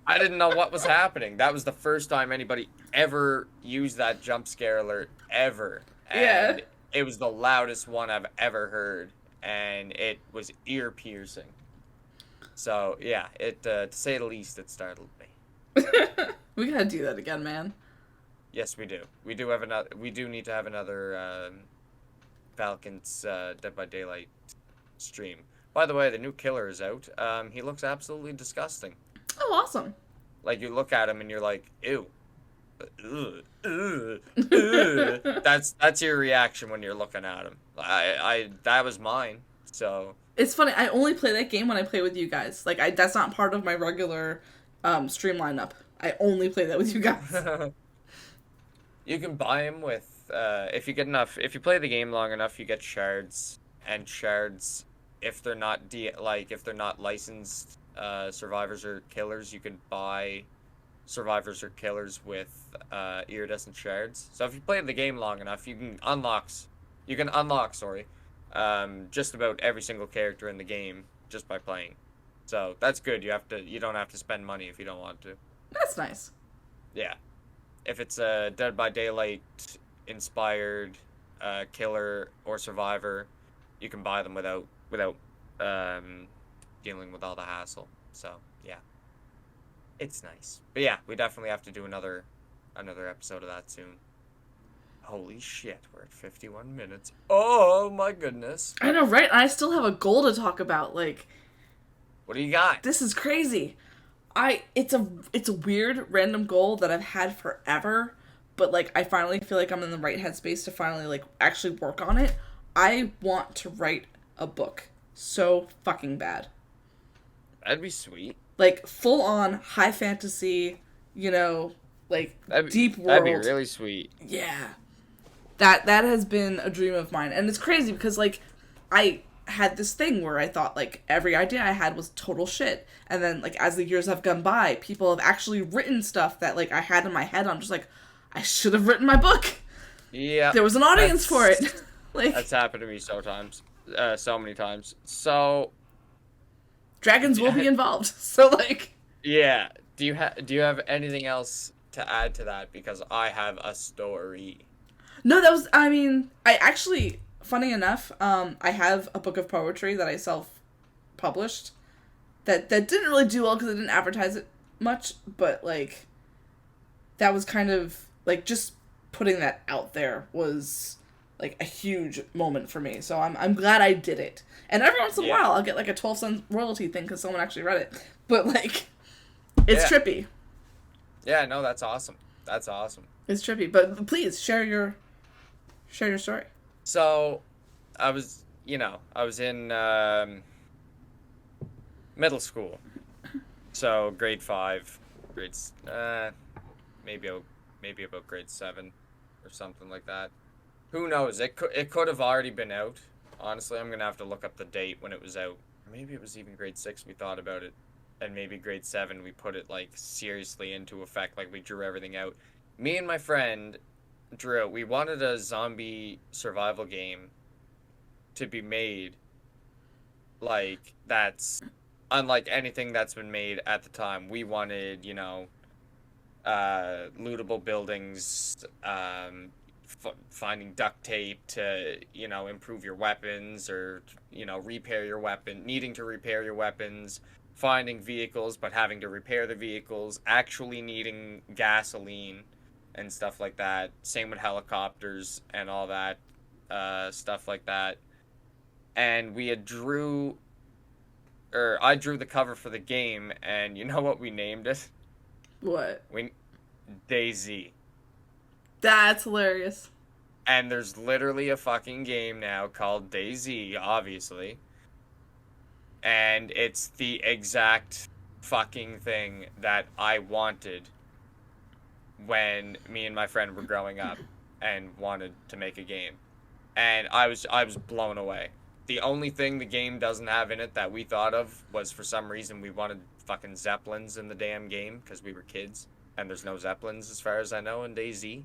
I didn't know what was happening. That was the first time anybody ever used that jump scare alert, ever. And it was the loudest one I've ever heard, and it was ear-piercing. So, yeah, to say the least, it startled me. We gotta do that again, man. Yes, we do. We do need to have another Valkence Dead by Daylight stream. By the way, the new killer is out. He looks absolutely disgusting. Oh, awesome. Like, you look at him and you're like, ew. That's your reaction when you're looking at him. That was mine. So it's funny. I only play that game when I play with you guys. Like, that's not part of my regular stream lineup. I only play that with you guys. You can buy him with if you get enough. If you play the game long enough, you get shards, and shards. If they're not if they're not licensed survivors or killers, you can buy survivors or killers with iridescent shards. So if you play the game long enough, you can unlock just about every single character in the game just by playing. So that's good. You don't have to spend money if you don't want to. That's nice. Yeah. If it's a Dead by Daylight inspired killer or survivor, you can buy them without dealing with all the hassle. So yeah, it's nice. But yeah, we definitely have to do another episode of that soon. Holy shit, we're at 51 minutes. Oh my goodness. I know, right? I still have a goal to talk about. Like, what do you got? This is crazy. It's a weird random goal that I've had forever, but like I finally feel like I'm in the right headspace to finally like actually work on it. I want to write a book so fucking bad. That'd be sweet. Like full on high fantasy, like deep world. That'd be really sweet. Yeah. That has been a dream of mine. And it's crazy because like I had this thing where I thought like every idea I had was total shit. And then like as the years have gone by, people have actually written stuff that like I had in my head. I'm just like, I should have written my book. Yeah. There was an audience for it. Like that's happened to me so many times. So dragons will be involved. So like yeah. Do you have anything else to add to that? Because I have a story. No, I actually, funny enough, I have a book of poetry that I self-published that didn't really do well because I didn't advertise it much, but, like, that was kind of, like, just putting that out there was, like, a huge moment for me, so I'm glad I did it. And every once in a while, I'll get, like, a 12-cent royalty thing because someone actually read it, but, like, it's trippy. Yeah, no, that's awesome. That's awesome. It's trippy, but please, share your story. So, I was in middle school. So, grade 5, maybe about grade 7 or something like that. Who knows? It could have already been out Honestly, I'm gonna have to look up the date when it was out. Maybe it was even grade 6 we thought about it, and maybe grade 7 we put it like seriously into effect, like we drew everything out. Me and my friend drew. We wanted a zombie survival game to be made like that's unlike anything that's been made at the time. We wanted, lootable buildings, finding duct tape to, improve your weapons or, repair your weapon, needing to repair your weapons, finding vehicles but having to repair the vehicles, actually needing gasoline and stuff like that. Same with helicopters and all that, stuff like that. And I drew the cover for the game, and you know what we named it? What? DayZ. That's hilarious. And there's literally a fucking game now called DayZ, obviously. And it's the exact fucking thing that I wanted when me and my friend were growing up and wanted to make a game. And I was blown away. The only thing the game doesn't have in it that we thought of was, for some reason, we wanted fucking Zeppelins in the damn game because we were kids. And there's no Zeppelins, as far as I know, in DayZ.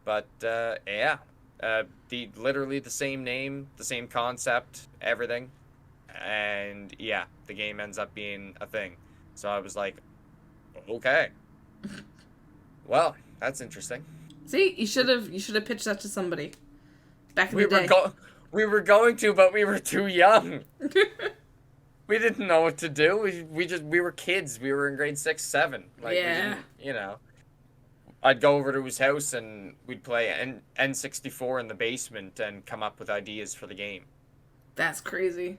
But, yeah. Literally the same name, the same concept, everything. And, yeah, the game ends up being a thing. So I was like, okay. Well, that's interesting. See, you should have pitched that to somebody back in the day. We were going to, but we were too young. We didn't know what to do. We were kids. We were in grade 6, 7. Like, yeah. I'd go over to his house and we'd play N64 in the basement and come up with ideas for the game. That's crazy.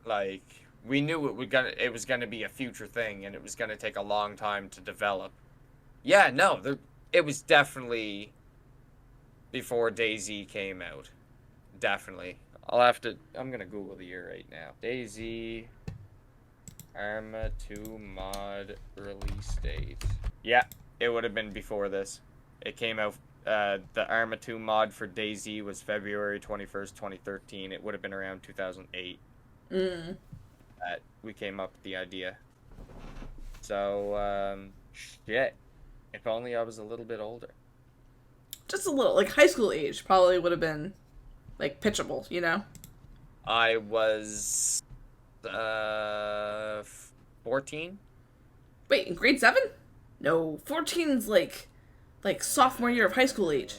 Like, we knew it was gonna be a future thing, and it was gonna take a long time to develop. Yeah, no, it was definitely before DayZ came out. Definitely. I'm gonna Google the year right now. DayZ Arma 2 mod release date. Yeah, it would have been before this. It came out, the Arma 2 mod for DayZ was February 21st, 2013. It would have been around 2008. That we came up with the idea. So, shit. If only I was a little bit older. Just a little, like high school age probably would have been, like, pitchable, you know? I was, 14? Wait, in grade 7? No, 14's like sophomore year of high school age.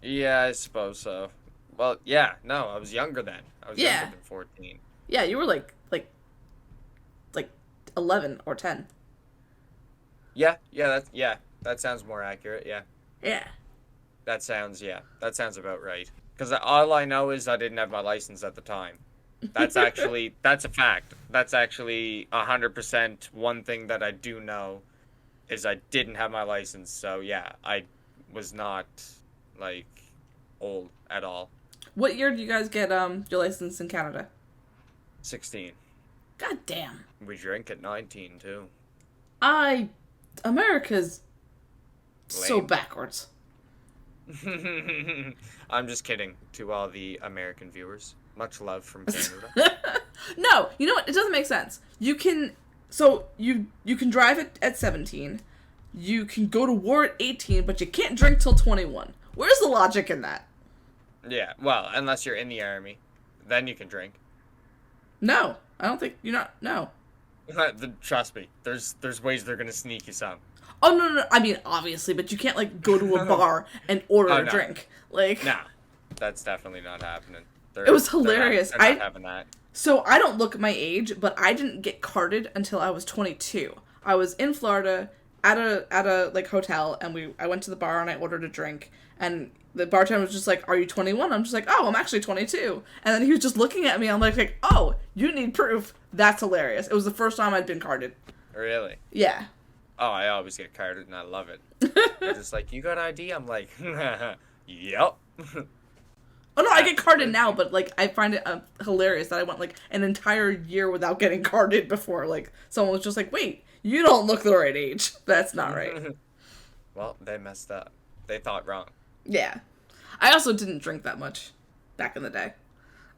Yeah, I suppose so. Well, yeah, no, I was younger then. I was younger than 14. Yeah, you were like 11 or 10. Yeah, that sounds more accurate, yeah. Yeah. That sounds about right. Because all I know is I didn't have my license at the time. That's a fact. That's actually 100% one thing that I do know is I didn't have my license. So yeah, I was not, like, old at all. What year did you guys get your license in Canada? 16. God damn. We drink at 19 too. America's Lame. so backwards. I'm just kidding to all the American viewers. Much love from Canada. No, you know what? It doesn't make sense. You can drive at 17. You can go to war at 18, but you can't drink till 21. Where's the logic in that? Yeah, well, unless you're in the army, then you can drink. No, I don't think you're not. No. Trust me, there's ways they're gonna sneak you some. Oh no! I mean, obviously, but you can't like go to a bar and order a drink. Like, no, that's definitely not happening. It was hilarious. They're not having that. So I don't look my age, but I didn't get carded until I was 22. I was in Florida at a like hotel, and I went to the bar and I ordered a drink, and the bartender was just like, "Are you 21?" I'm just like, "Oh, I'm actually 22." And then he was just looking at me. I'm like, "Oh, you need proof." That's hilarious. It was the first time I'd been carded. Really? Yeah. Oh, I always get carded, and I love it. They're just like, "You got ID?" I'm like, "Yep." Oh no, I get carded now, but like I find it hilarious that I went like an entire year without getting carded before. Like someone was just like, "Wait, you don't look the right age." That's not right. Well, they messed up. They thought wrong. Yeah. I also didn't drink that much back in the day.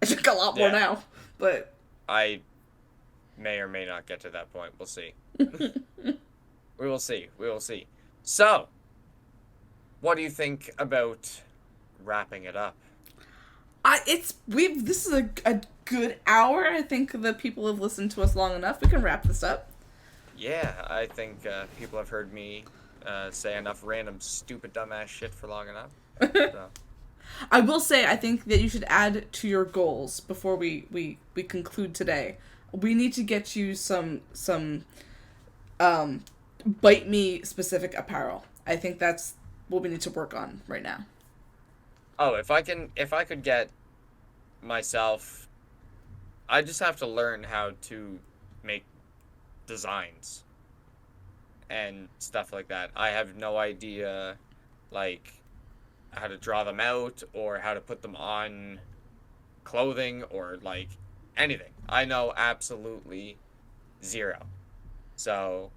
I drink a lot more Yeah. now, but I may or may not get to that point. We'll see. We will see. We will see. So, what do you think about wrapping it up? this is a good hour. I think the people have listened to us long enough. We can wrap this up. Yeah, I think people have heard me say enough random, stupid, dumbass shit for long enough. So. I will say, I think that you should add to your goals before we conclude today. We need to get you some bite me specific apparel. I think that's what we need to work on right now. Oh, if I could get myself, I just have to learn how to make designs and stuff like that. I have no idea, like, how to draw them out or how to put them on clothing or, like, anything. I know absolutely zero. So,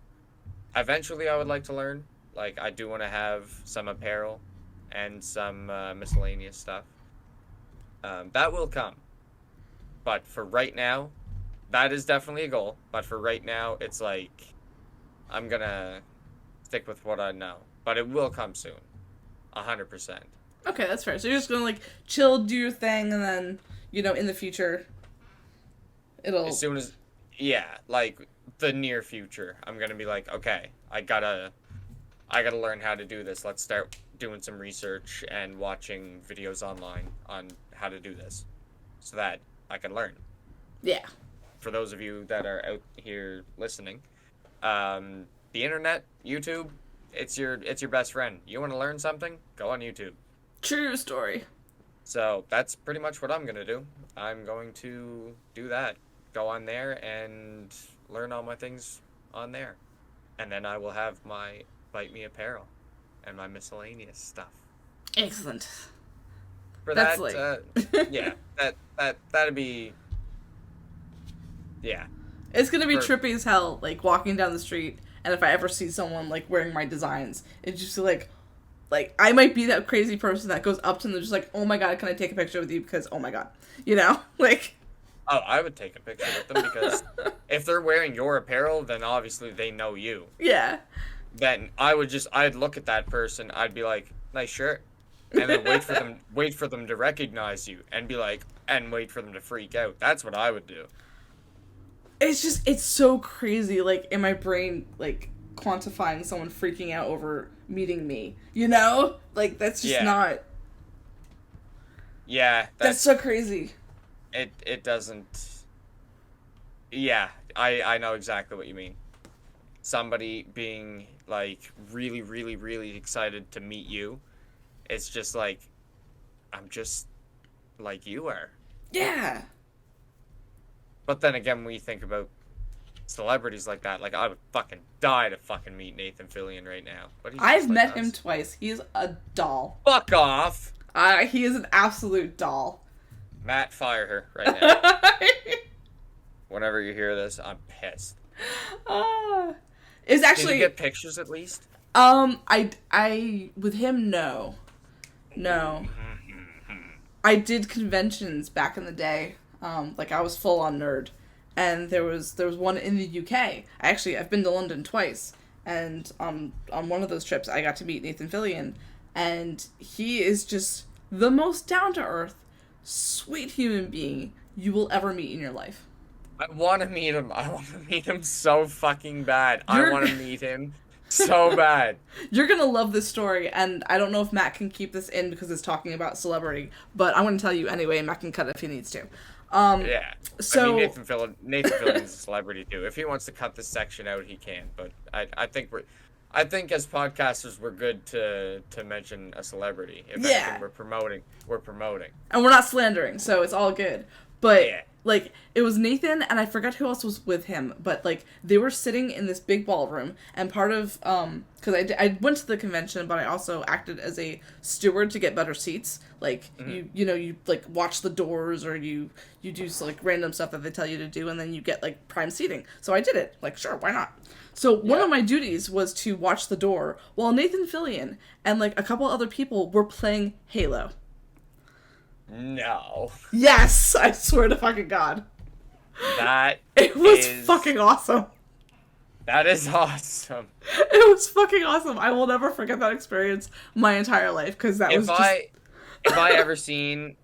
eventually I would like to learn. Like, I do want to have some apparel and some miscellaneous stuff. That will come. But for right now, that is definitely a goal. But for right now, it's like, I'm gonna stick with what I know. But it will come soon. 100%. Okay, that's fair. So you're just gonna like chill, do your thing, and then in the future, it'll. As soon as, yeah, like the near future, I'm gonna be like, okay, I gotta learn how to do this. Let's start doing some research and watching videos online on how to do this, so that I can learn. Yeah. For those of you that are out here listening, the internet, YouTube, it's your best friend. You want to learn something? Go on YouTube. True story. So that's pretty much what I'm gonna do. I'm going to do that. Go on there and learn all my things on there, and then I will have my Bite Me apparel and my miscellaneous stuff. Excellent. For that's that, like... yeah, that'd be, yeah. It's gonna be trippy as hell, like walking down the street, and if I ever see someone like wearing my designs, it's just like I might be that crazy person that goes up to them and just like, oh my god, can I take a picture with you? Because oh my god, like. Oh, I would take a picture with them because if they're wearing your apparel, then obviously they know you. Yeah. Then I'd look at that person, I'd be like, nice shirt, and then wait for them to recognize you, and be like, and wait for them to freak out. That's what I would do. It's so crazy, like, in my brain, like, quantifying someone freaking out over meeting me, Like, that's just not... Yeah. That's so crazy. It doesn't... Yeah, I know exactly what you mean. Somebody being, like, really, really, really excited to meet you, it's just like, I'm just like you are. Yeah. But then again, when you think about celebrities like that, like, I would fucking die to fucking meet Nathan Fillion right now. But I've met him twice. He's a doll. Fuck off! He is an absolute doll. Matt, fire her right now. Whenever you hear this, I'm pissed. It's actually... Did you get pictures at least? I with him, no. I did conventions back in the day. Like I was full on nerd, and there was one in the UK. I've been to London twice, and on one of those trips I got to meet Nathan Fillion, and he is just the most down to earth, sweet human being you will ever meet in your life. I want to meet him. I want to meet him so fucking bad. I want to meet him so bad. You're gonna love this story, and I don't know if Matt can keep this in because it's talking about celebrity, but I'm gonna tell you anyway, and Matt can cut it if he needs to. Yeah. So I mean, Nathan Fillion's a celebrity too. If he wants to cut this section out, he can. But I think as podcasters we're good to mention a celebrity. If anything, we're promoting. And we're not slandering, so it's all good. But yeah. Like, it was Nathan, and I forgot who else was with him, but, like, they were sitting in this big ballroom, and part of, because I went to the convention, but I also acted as a steward to get better seats. Like, you like, watch the doors, or you do, like, random stuff that they tell you to do, and then you get, like, prime seating. So I did it. Like, sure, why not? So one of my duties was to watch the door, while Nathan Fillion and, like, a couple other people were playing Halo. No. Yes, I swear to fucking God. That It was fucking awesome. That is awesome. It was fucking awesome. I will never forget that experience my entire life, because that was If just... I ever seen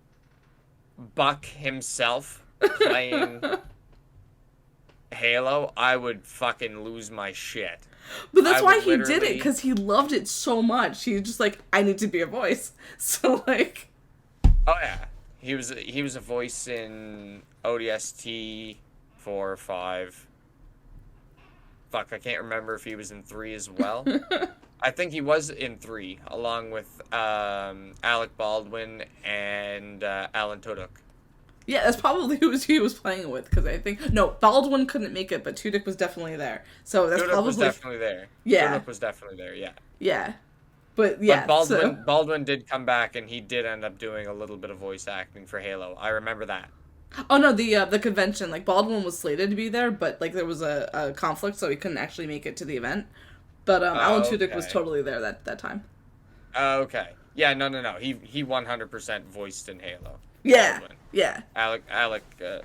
Buck himself playing Halo, I would fucking lose my shit. But that's I why would he did it, literally- because he loved it so much. He was just like, I need to be a voice. So, like... Oh yeah, he was a voice in ODST 4 or 5. Fuck, I can't remember if he was in 3 as well. I think he was in 3, along with Alec Baldwin and Alan Tudyk. Yeah, that's probably who he was playing with, because I think... No, Baldwin couldn't make it, but Tudyk was definitely there. So that's Tudyk probably... was definitely there. Yeah. Tudyk was definitely there, yeah. Yeah. But, yeah, But Baldwin did come back, and he did end up doing a little bit of voice acting for Halo. I remember that. Oh, no, the convention. Like, Baldwin was slated to be there, but, like, there was a conflict, so he couldn't actually make it to the event. But Alan Tudyk was totally there that time. Okay. Yeah, no. He 100% voiced in Halo. Yeah. Baldwin. Yeah. Alec,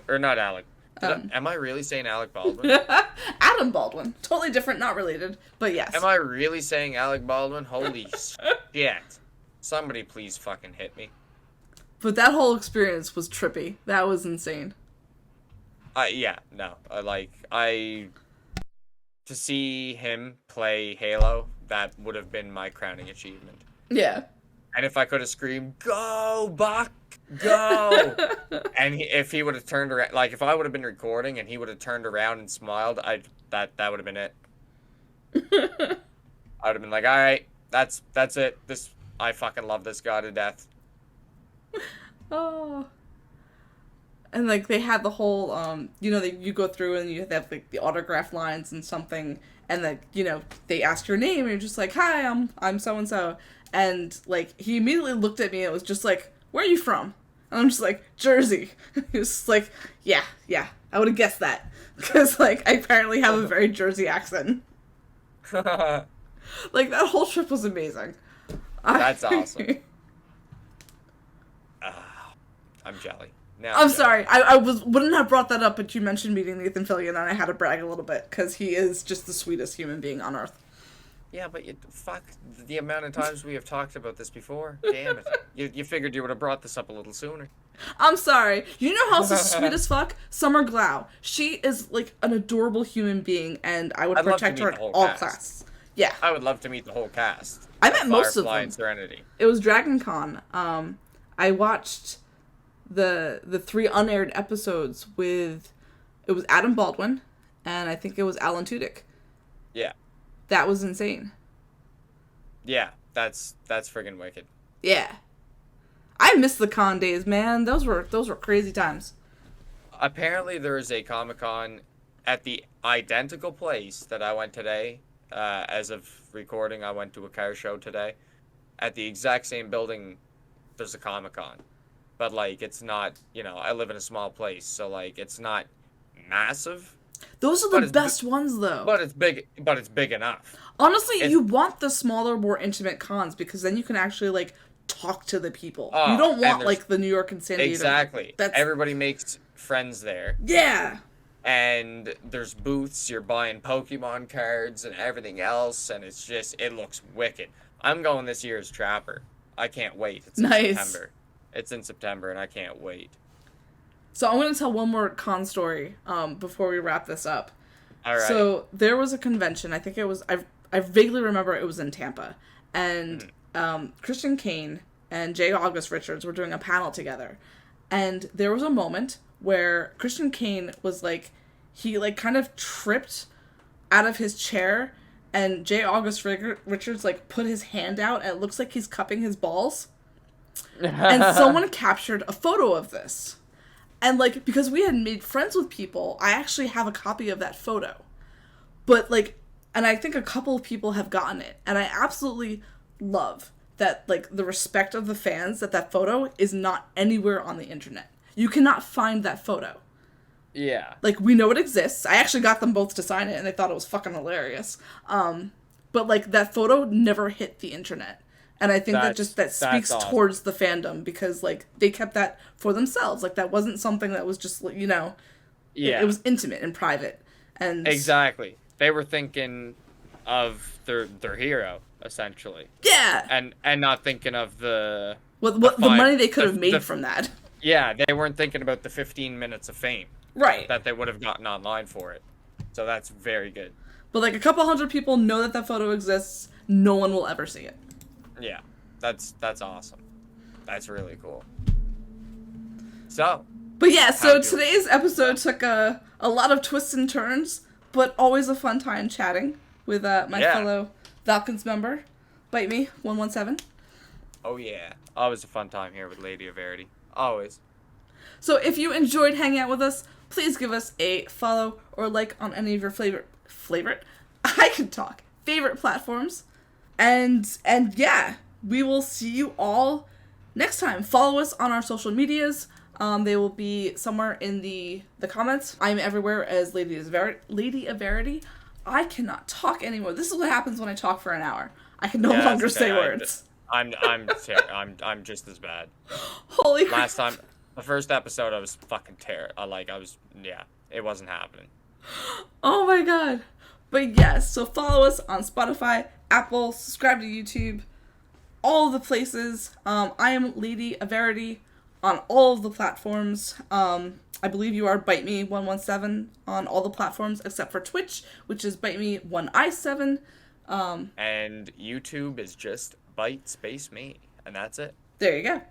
or not Alec. Am I really saying Alec Baldwin? Adam Baldwin. Totally different, not related, but yes. Am I really saying Alec Baldwin? Holy shit. Somebody please fucking hit me. But that whole experience was trippy. That was insane. Yeah, no. To see him play Halo, that would have been my crowning achievement. Yeah. And if I could have screamed, "Go, Buck, go!" and if he would have turned around, like if I would have been recording and he would have turned around and smiled, that would have been it. I would have been like, "All right, that's it. I fucking love this guy to death." Oh. And, like, they had the whole, you go through and you have, like, the autograph lines and something, and, like, they ask your name, and you're just like, hi, I'm so-and-so. And, like, he immediately looked at me and was just like, where are you from? And I'm just like, Jersey. He was just like, yeah, I would have guessed that. Because, like, I apparently have a very Jersey accent. Like, that whole trip was amazing. That's awesome. I'm jelly. I'm sorry. I wouldn't have brought that up, but you mentioned meeting Nathan Fillion, and I had to brag a little bit, because he is just the sweetest human being on Earth. Yeah, but fuck the amount of times we have talked about this before. Damn it. You figured you would have brought this up a little sooner. I'm sorry. You know who's sweet as fuck? Summer Glau. She is, like, an adorable human being, and I would protect her at all costs. Yeah. I would love to meet the whole cast. I met most of Firefly them. and Serenity. It was Dragon Con. I watched the 3 unaired episodes with... It was Adam Baldwin, and I think it was Alan Tudyk. Yeah. That was insane. Yeah, that's friggin' wicked. Yeah. I miss the con days, man. Those were crazy times. Apparently there is a Comic-Con at the identical place that I went today. As of recording, I went to a car show today. At the exact same building, there's a Comic-Con. But, like, it's not, I live in a small place, so, like, it's not massive. Those are the best ones, though. But it's big enough. Honestly, you want the smaller, more intimate cons, because then you can actually, like, talk to the people. You don't want, like, the New York and San Diego. Exactly. Everybody makes friends there. Yeah. And there's booths, you're buying Pokemon cards and everything else, and it's just, it looks wicked. I'm going this year as Trapper. I can't wait. It's in September. It's in September, and I can't wait. So I'm going to tell one more con story before we wrap this up. All right. So there was a convention. I think it was... I vaguely remember it was in Tampa. And Christian Kane and J. August Richards were doing a panel together. And there was a moment where Christian Kane was like... He, like, kind of tripped out of his chair. And J. August Richards, like, put his hand out. And it looks like he's cupping his balls. And someone captured a photo of this. And, like, because we had made friends with people, I actually have a copy of that photo. But, like, and I think a couple of people have gotten it. And I absolutely love that, like, the respect of the fans, that photo is not anywhere on the internet. You cannot find that photo. Yeah. Like, we know it exists. I actually got them both to sign it, and they thought it was fucking hilarious. But, like, that photo never hit the internet. And I think that That's speaks awesome. towards the fandom, because like they kept that for themselves. Like that wasn't something that was just, it Yeah, was intimate and private. And exactly. They were thinking of their hero essentially, yeah, and not thinking of what the money they could have made the from that. yeah, they weren't thinking about the 15 minutes of fame Right. that they would have gotten online for it. So that's very good. But like a couple hundred people know that photo exists. No one will ever see it. Yeah, that's awesome. That's really cool. So, But yeah, so how'd you- today's episode took a lot of twists and turns, but always a fun time chatting with my Yeah. fellow Valkence member, Bite Me 117. Oh yeah, always a fun time here with LadyEverity. Always. So if you enjoyed hanging out with us, please give us a follow or like on any of your favorite I can talk favorite platforms, and yeah, we will see you all next time. Follow us on our social medias. They will be somewhere in the comments. I'm everywhere as LadyEverity. I cannot talk anymore. This is what happens when I talk for an hour. I can no longer that's say okay. words. I'm just as bad. Holy crap. Last time, the first episode, I was fucking it wasn't happening. Oh my god. But yes, so follow us on Spotify, Apple, subscribe to YouTube, all the places. I am LadyEverity on all of the platforms. I believe you are Bite Me 117 on all the platforms except for Twitch, which is Bite Me 1i7. And YouTube is just Bite Space Me, and that's it. There you go.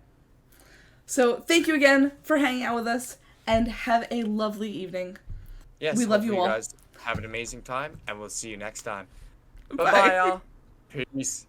So thank you again for hanging out with us, and have a lovely evening. Yes, We love you hopefully all. guys have an amazing time, and we'll see you next time. Bye. Bye-bye, y'all. Peace.